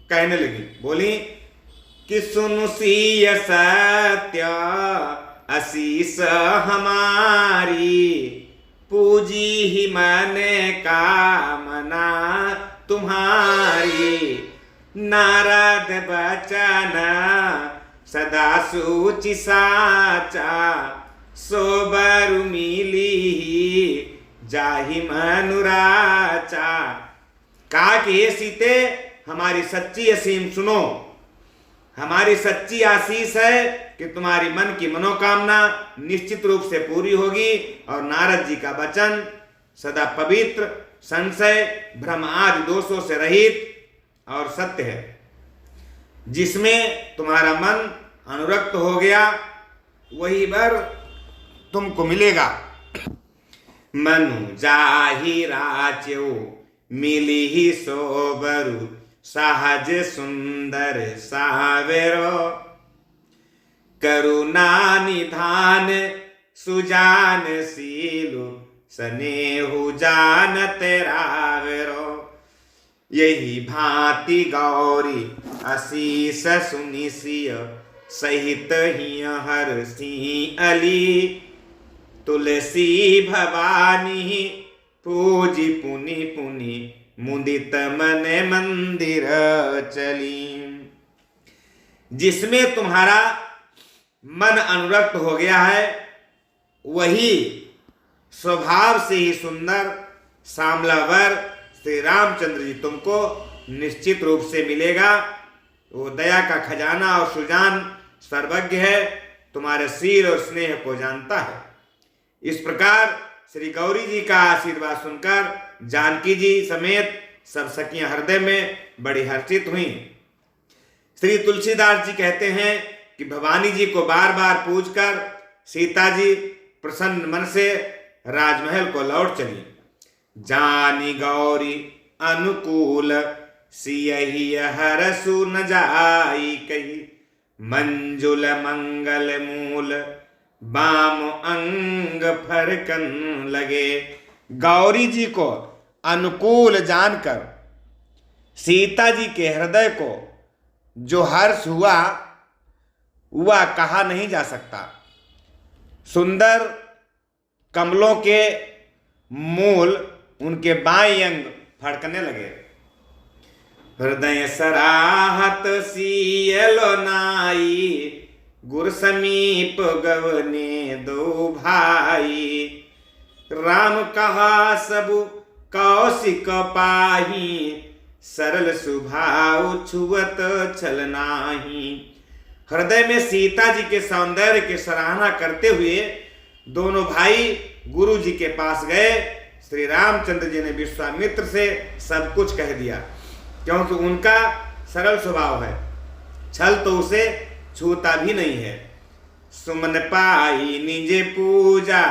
कहने लगी, बोली कि सुनु सिय सत्य आशीष हमारी, पूजी ही मन कामना तुम्हारी। नारद बचन सदा सूचि साचा, सोबरु मिली जाहि मनुराचा। कहा कि हे सीते, हमारी सच्ची असीम सुनो। हमारी सच्ची आशीष है कि तुम्हारी मन की मनोकामना निश्चित रूप से पूरी होगी। और नारद जी का वचन सदा पवित्र, संशय, भ्रम आदि दोषों से रहित और सत्य है। जिसमें तुम्हारा मन अनुरक्त हो गया, वही वर तुमको मिलेगा। मनु जाहि राच्यो मिली ही सोबरु, सहज सुंदर सावेरो। करुणा निधान सुजान सीलु, स्नेहु जानत रावेरो। यही भांति गौरी आशीष सुनिसिय, सहित ही हर सिंह अली। तुलसी भवानी पूजी पुनि पुनि, मुदित मन मंदिर चली। जिसमें तुम्हारा मन अनुरक्त हो गया है, वही स्वभाव से ही सुंदर श्यामला वर श्री रामचंद्र जी तुमको निश्चित रूप से मिलेगा। वो दया का खजाना और सुजान सर्वज्ञ है, तुम्हारे शील और स्नेह को जानता है। इस प्रकार श्री गौरी जी का आशीर्वाद सुनकर जानकी जी समेत सब सखियां हृदय में बड़ी हर्षित हुई। श्री तुलसीदास जी कहते हैं कि भवानी जी को बार बार पूजकर सीता जी प्रसन्न मन से राजमहल को लौट चली। जानी गौरी अनुकूल सियहि हरसु न जाई कही, मंजुल मंगल मूल बाम अंग फरकन लगे। गौरी जी को अनुकूल जानकर सीता जी के हृदय को जो हर्ष हुआ वह कहा नहीं जा सकता। सुंदर कमलों के मूल उनके बाएं अंग फड़कने लगे। हृदय सराहत सियलो नाई, गुर समीप गवने दो भाई। राम कहा सबु कौशिक पाही, सरल स्वभाव छुअत छल नाही। हृदय में सीता जी के सौंदर्य की सराहना करते हुए दोनों भाई गुरु जी के पास गए। श्री रामचंद्र जी ने विश्वामित्र से सब कुछ कह दिया, क्योंकि उनका सरल स्वभाव है, छल तो उसे छूता भी नहीं है। सुमन पाई निजे पूजा,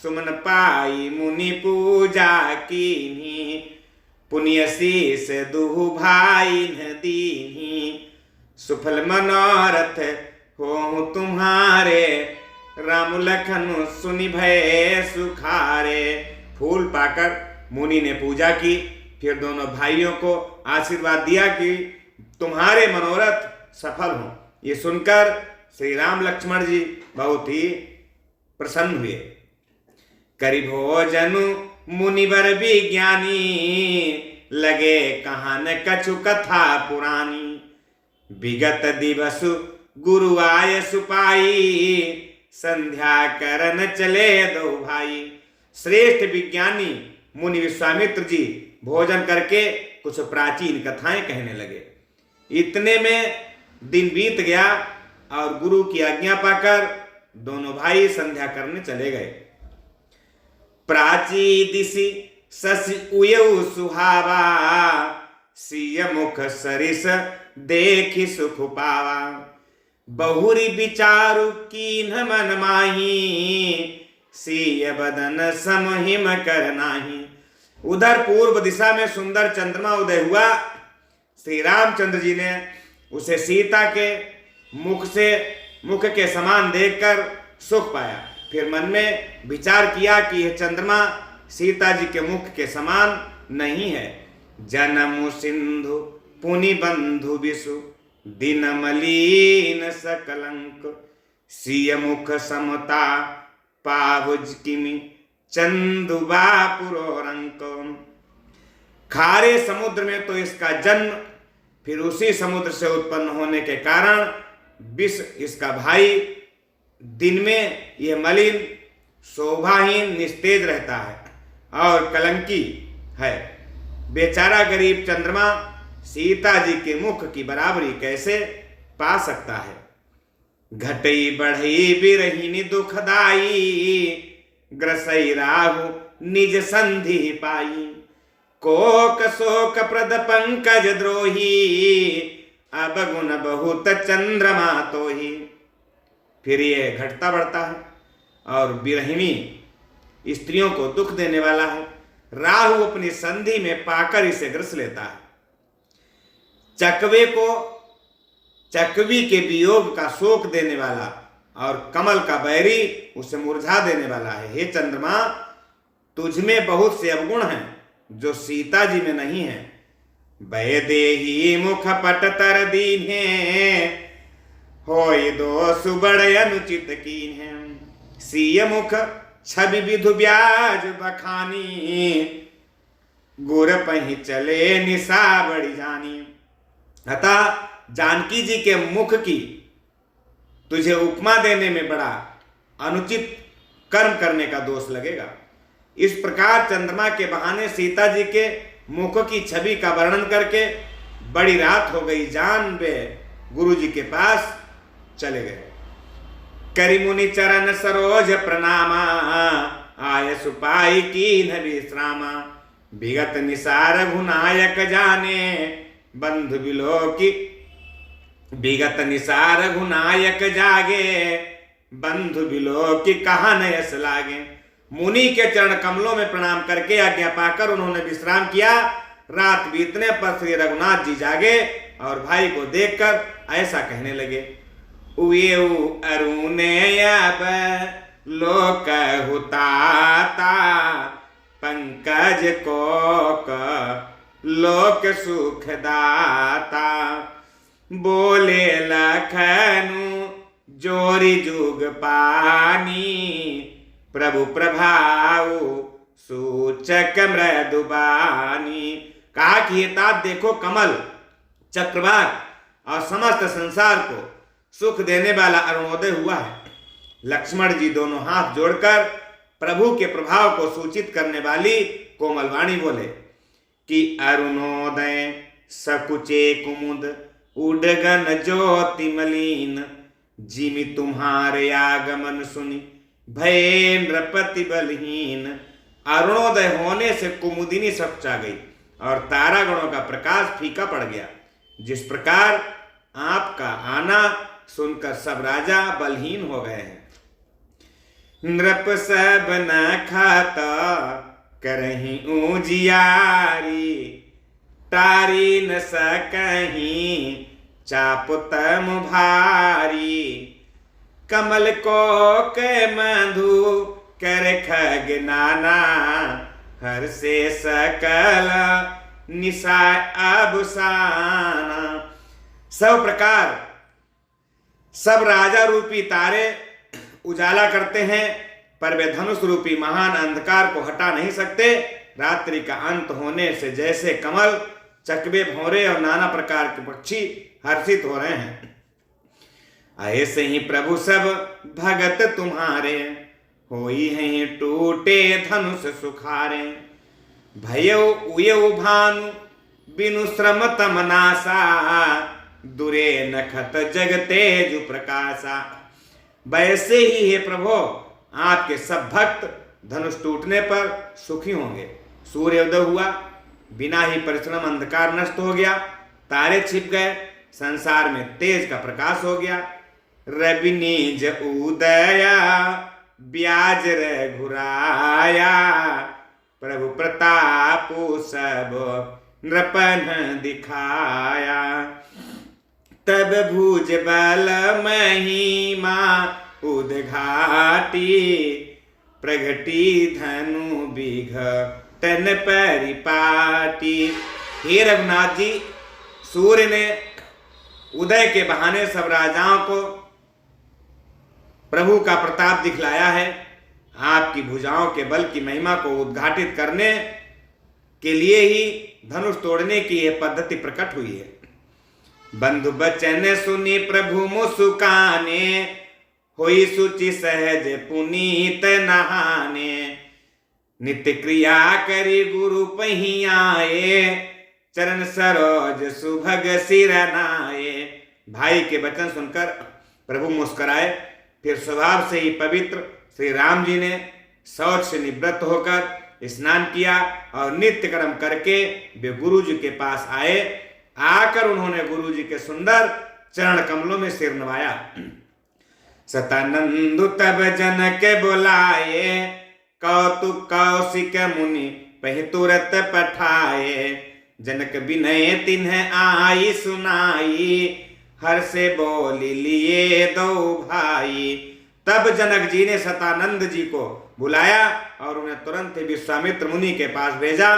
सुमन पाई मुनि पूजा कीन्ही, पुण्य शीस दुहु भाई न दीन्ही। सुफल मनोरथ हो तुम्हारे, राम लखन सुनि भय सुखारे। फूल पाकर मुनि ने पूजा की, फिर दोनों भाइयों को आशीर्वाद दिया कि तुम्हारे मनोरथ सफल हों। ये सुनकर श्री राम लक्ष्मण जी बहुत ही प्रसन्न हुए। करि भोजन मुनिवर विज्ञानी, लगे कहान कछु कथा पुरानी। विगत दिवस गुरु आय सुपाई, संध्या करन चले दो भाई। श्रेष्ठ विज्ञानी मुनि विश्वामित्र जी भोजन करके कुछ प्राचीन कथाएं कहने लगे। इतने में दिन बीत गया और गुरु की आज्ञा पाकर दोनों भाई संध्या करने चले गए। प्राची दिशि शशि उयऊ सुहावा, सिय मुख सरिस देखि सुख पावा। बहुरी विचारु कीन्ह मन माही, सिय बदन समहिम कर नाही। उधर पूर्व दिशा में सुंदर चंद्रमा उदय हुआ। श्री रामचंद्र जी ने उसे सीता के मुख के समान देखकर सुख पाया। फिर मन में विचार किया कि यह चंद्रमा सीता जी के मुख के समान नहीं है। जन्म सिंधु पुनि बंधु विषु, दिन मलीन सकलंक। सिय मुख समता पावुज किमि, चंदुबा पुरोरंक। खारे समुद्र में तो इसका जन्म, फिर उसी समुद्र से उत्पन्न होने के कारण विष इसका भाई। दिन में यह मलिन शोभाहीन निस्तेज रहता है और कलंकी है। बेचारा गरीब चंद्रमा सीता जी के मुख की बराबरी कैसे पा सकता है। घटई बढ़ई बिरहिनी दुखदाई, ग्रसई राहु निज संधि पाई। कोक शोक प्रद पंकज द्रोही, अब गुण बहुत चंद्रमा तो ही। फिर ये घटता बढ़ता है और बिरहिणी स्त्रियों को दुख देने वाला है। राहु अपनी संधि में पाकर इसे ग्रस लेता है। चकवी के वियोग का शोक देने वाला और कमल का बैरी उसे मुरझा देने वाला है। हे चंद्रमा, तुझ में बहुत से अवगुण हैं जो सीता जी में नहीं है। भय देही मुख पट तर दीन्हे, होय दोष बड़े अनुचित कीन्हे। सिय मुख छवि विधु ब्याज बखानी, गुर पही चले निशा बड़ी जानी। अतः जानकी जी के मुख की तुझे उपमा देने में बड़ा अनुचित कर्म करने का दोष लगेगा। इस प्रकार चंद्रमा के बहाने सीता जी के मुख की छवि का वर्णन करके बड़ी रात हो गई, जान वे गुरु जी के पास चले गए। करि मुनि चरण सरोज प्रणामा, आय सुपाई कीन्ह विश्रामा। विगत निसार घुनायक जाने, बंधु बिलोकी। विगत निसार घुनायक जागे, बंधु बिलोकी कहा नयस लागे। मुनि के चरण कमलों में प्रणाम करके आज्ञा पाकर उन्होंने विश्राम किया। रात बीतने पर श्री रघुनाथ जी जागे और भाई को देखकर ऐसा कहने लगे, उयेऊ अरुणे अब लोक हुताता, पंकज कोक लोक सुखदाता, बोले लखनु जोरी जुग पानी, प्रभु प्रभाव सूचक मृदुबानी। कहा कि हे तात देखो, कमल चक्रवात और समस्त संसार को सुख देने वाला अरुणोदय हुआ है। लक्ष्मण जी दोनों हाथ जोड़कर प्रभु के प्रभाव को सूचित करने वाली कोमल वाणी बोले कि अरुणोदय सकुचे कुमुद उडगन ज्योति मलिन, जिमि तुम्हारे आगमन सुनी भये नृपति बलहीन। अरुणोदय होने से कुमुदिनी सकुचा गई और तारागणों का प्रकाश फीका पड़ गया। जिस प्रकार आपका आना सुनकर सब राजा बलहीन हो गए हैं। नृप सब न खाता करहीं उजियारी, तारी न सकहीं चापुतम भारी, कमल को के मधु कर खग नाना, हर से सकल निशाय अबसाना। सब प्रकार सब राजा रूपी तारे उजाला करते हैं, पर वे धनुष रूपी महान अंधकार को हटा नहीं सकते। रात्रि का अंत होने से जैसे कमल, चकबे, भौरे और नाना प्रकार के पक्षी हर्षित हो रहे हैं, ऐसे ही प्रभु सब भगत तुम्हारे होई हैं टूटे धनुष सुखारे। भयो उयऊ भानु बिनु श्रम तमनासा, दुरे नखत जगते जु प्रकाशा। वैसे ही हे प्रभु आपके सब भक्त धनुष टूटने पर सुखी होंगे। सूर्योदय हुआ, बिना ही परिश्रम अंधकार नष्ट हो गया, तारे छिप गए, संसार में तेज का प्रकाश हो गया। रवि निज उदया ब्याज घुराया, प्रभु प्रताप सब नृपन दिखाया। तब भुज बल महिमा उद्घाटी, प्रगटी धनु बिघ तन परिपाटी। हे रघुनाथ जी, सूर्य ने उदय के बहाने सब राजाओं को प्रभु का प्रताप दिखलाया है। आपकी भुजाओं के बल की महिमा को उद्घाटित करने के लिए ही धनुष तोड़ने की यह पद्धति प्रकट हुई है। बंधु बचन सुनी प्रभु मुस्काने, होई सुचि सहज पुनीत नहाने। नित्य क्रिया करी गुरु पहियाए, चरण सरोज सुभग सिर नाये। भाई के वचन सुनकर प्रभु मुस्कुराए। फिर स्वभाव से ही पवित्र श्री राम जी ने शौच से निवृत्त होकर स्नान किया और नित्य कर्म करके वे गुरु जी के पास आए। आकर उन्होंने गुरु जी के सुंदर चरण कमलों में सिर नवाया। सतानंदु तब जनक बुलाए, कौतुक कौशिक मुनि पहि तुरत पठाए। जनक विनय तिन्ह आई सुनाई, हर से बोली लिए दो भाई। तब जनक जी ने सतानंद जी को बुलाया और उन्हें तुरंत ही विश्वामित्र मुनि के पास भेजा।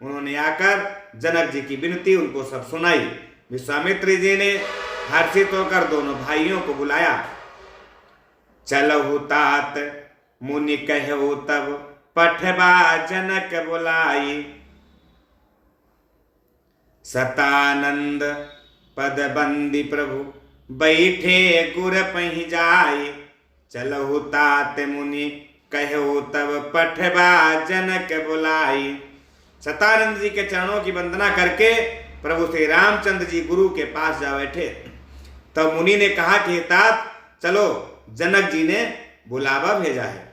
उन्होंने आकर जनक जी की विनती उनको सब सुनाई। विश्वामित्र जी ने हर्षित होकर दोनों भाइयों को बुलाया। चलहु तात मुनि कहु तब, पठबा जनक बुलाई। सतानंद पद बंदी प्रभु बैठे गुर पहि जाई। चलहु तात मुनि कहु तब, पठबा जनक बुलाई। सतानंद जी के चरणों की वंदना करके प्रभु श्री रामचंद्र जी गुरु के पास जा बैठे। तब मुनि ने कहा कि तात चलो, जनक जी ने बुलावा भेजा है।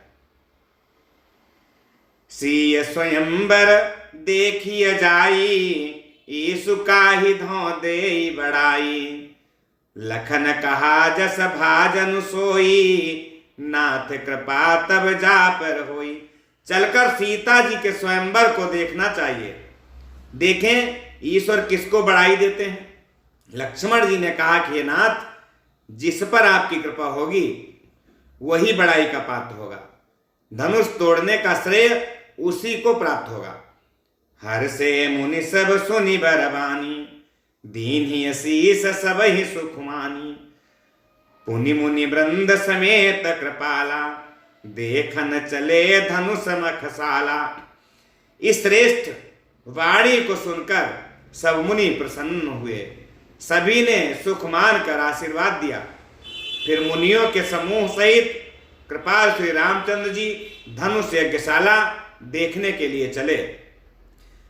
सीय स्वयंवर देखिए जाई, ईसु काहि धौ देई बड़ाई। लखन कहा जस भाजन सोई, नाथ कृपा तब जा पर होई। चलकर सीता जी के स्वयंवर को देखना चाहिए। देखें ईश्वर किसको बड़ाई देते हैं। लक्ष्मण जी ने कहा कि हे नाथ, जिस पर आपकी कृपा होगी वही बड़ाई का पात्र होगा, धनुष तोड़ने का श्रेय उसी को प्राप्त होगा। हर से मुनि सब सुनि बरबानी, दीन ही असीस सब ही सुख मानी। पुनि मुनि वृंद समेत कृपाला, देखन चले धनुष मखसाला। इस श्रेष्ठ वाणी को सुनकर सब मुनि प्रसन्न हुए, सभी ने सुख मानकर आशीर्वाद दिया। फिर मुनियों के समूह सहित कृपाल श्री रामचंद्र जी धनुष यज्ञशाला देखने के लिए चले।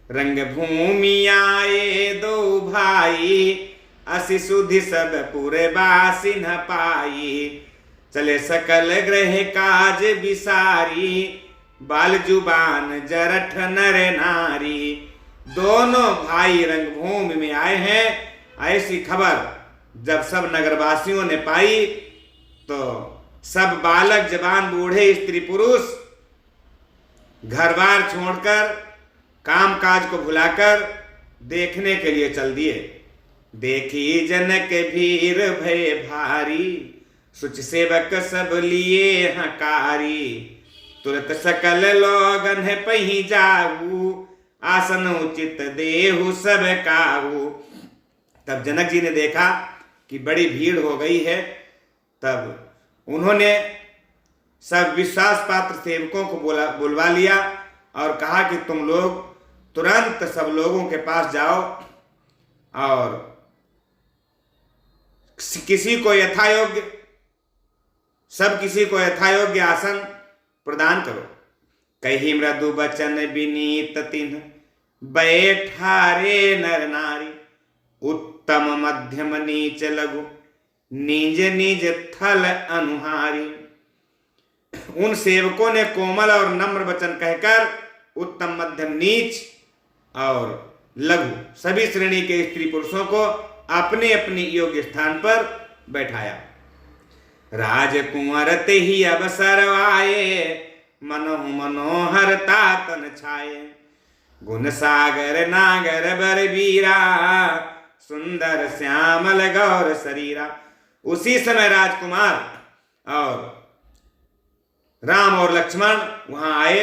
रंग भूमि आए दो भाई, असि सुधि सब पूरे बासी न पाई। चले सकल ग्रह काज विसारी, बाल जुबान जरठ नर नारी। दोनों भाई रंगभूमि में आए हैं। ऐसी खबर जब सब नगरवासियों ने पाई तो सब बालक जवान बूढ़े स्त्री पुरुष घर बार छोड़कर काम काज को भुलाकर देखने के लिए चल दिए। देखी जनक भीर भय भारी, सुच सेवक सब लिए हकारी। तुरत सकल लोगन है पही जाऊ, आसन उचित देहु सब काहू। तब जनक जी ने देखा कि बड़ी भीड़ हो गई है, तब उन्होंने सब विश्वास पात्र सेवकों को बुलवा लिया और कहा कि तुम लोग तुरंत सब लोगों के पास जाओ और किसी को यथायोग्य आसन प्रदान करो। कही मृदु बचन विनीत तिन्ह, बैठारे नर नारी। उत्तम मध्यम नीच लघु, निज निज थल अनुहारी। उन सेवकों ने कोमल और नम्र वचन कहकर उत्तम मध्यम नीच और लघु सभी श्रेणी के स्त्री पुरुषों को अपने अपने योग्य स्थान पर बैठाया। राजकुंवर ते ही अवसर आए, मनोह मनोहर तातन छाए। गुण सागर नागर बर वीरा, सुंदर श्यामल गौर शरीरा। उसी समय राजकुमार और राम और लक्ष्मण वहां आए।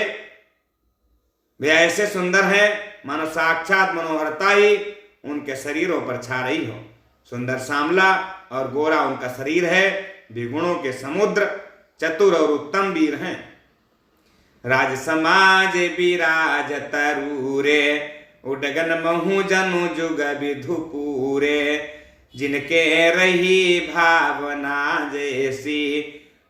वे ऐसे सुंदर हैं मानो साक्षात मनोहरता ही उनके शरीरों पर छा रही हो। सुंदर सांवला और गोरा उनका शरीर है। वे गुणों के समुद्र, चतुर और उत्तम वीर हैं। राज समाज विराज तरूरे, उडगन महु जनु जुग विधु पूरे। जिनके रही भावना जैसी,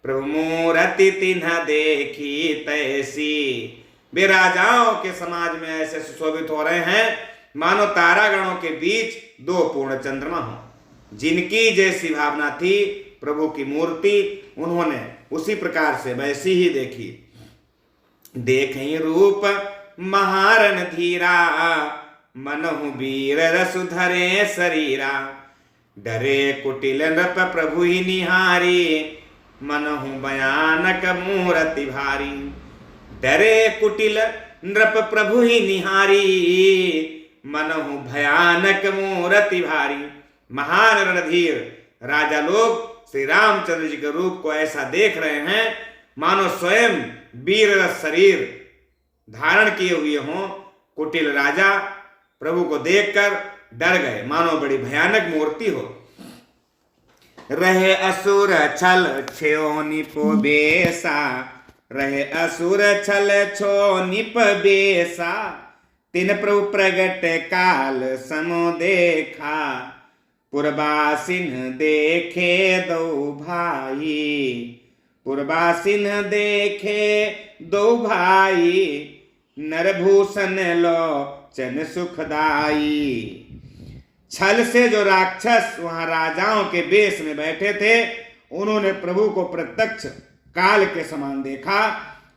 प्रभु मूर्ति तिन्ह देखी तैसी। वे राजाओं के समाज में ऐसे सुशोभित हो रहे हैं मानो तारागणों के बीच दो पूर्ण चंद्रमा हो। जिनकी जैसी भावना थी प्रभु की मूर्ति, उन्होंने उसी प्रकार से वैसी ही देखी। देखी रूप महारन धीरा, मनहु वीर रसु धरे शरीरा। डरे कुटिल नृप प्रभु ही निहारी, मनहु भयानक मूर्ति भारी। डरे कुटिल नृप प्रभु ही निहारी, मनहु भयानक मूर्ति भारी। महान रणधीर राजा लोग श्री रामचंद्र जी के रूप को ऐसा देख रहे हैं मानो स्वयं वीर रस शरीर धारण किए हुए हों। कुटिल राजा प्रभु को देखकर डर गए, मानो बड़ी भयानक मूर्ति हो। रहे असुर छल छो निप बेसा, रहे असुर छल छो निप बेसा। तिन प्रभु प्रगट काल समो देखा, पुरबासिन देखे दो भाई। पुरबासिन देखे दो भाई, नरभूषण लोचन सुखदाई। छल से जो राक्षस वहां राजाओं के बेश में बैठे थे, उन्होंने प्रभु को प्रत्यक्ष काल के समान देखा।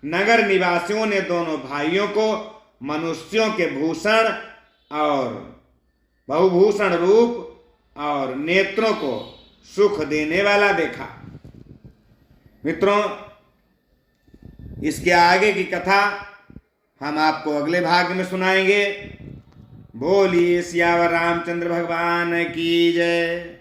नगर निवासियों ने दोनों भाइयों को मनुष्यों के भूषण और बहुभूषण रूप और नेत्रों को सुख देने वाला देखा। मित्रों, इसके आगे की कथा हम आपको अगले भाग में सुनाएंगे। बोलिए सियावर रामचंद्र भगवान की जय।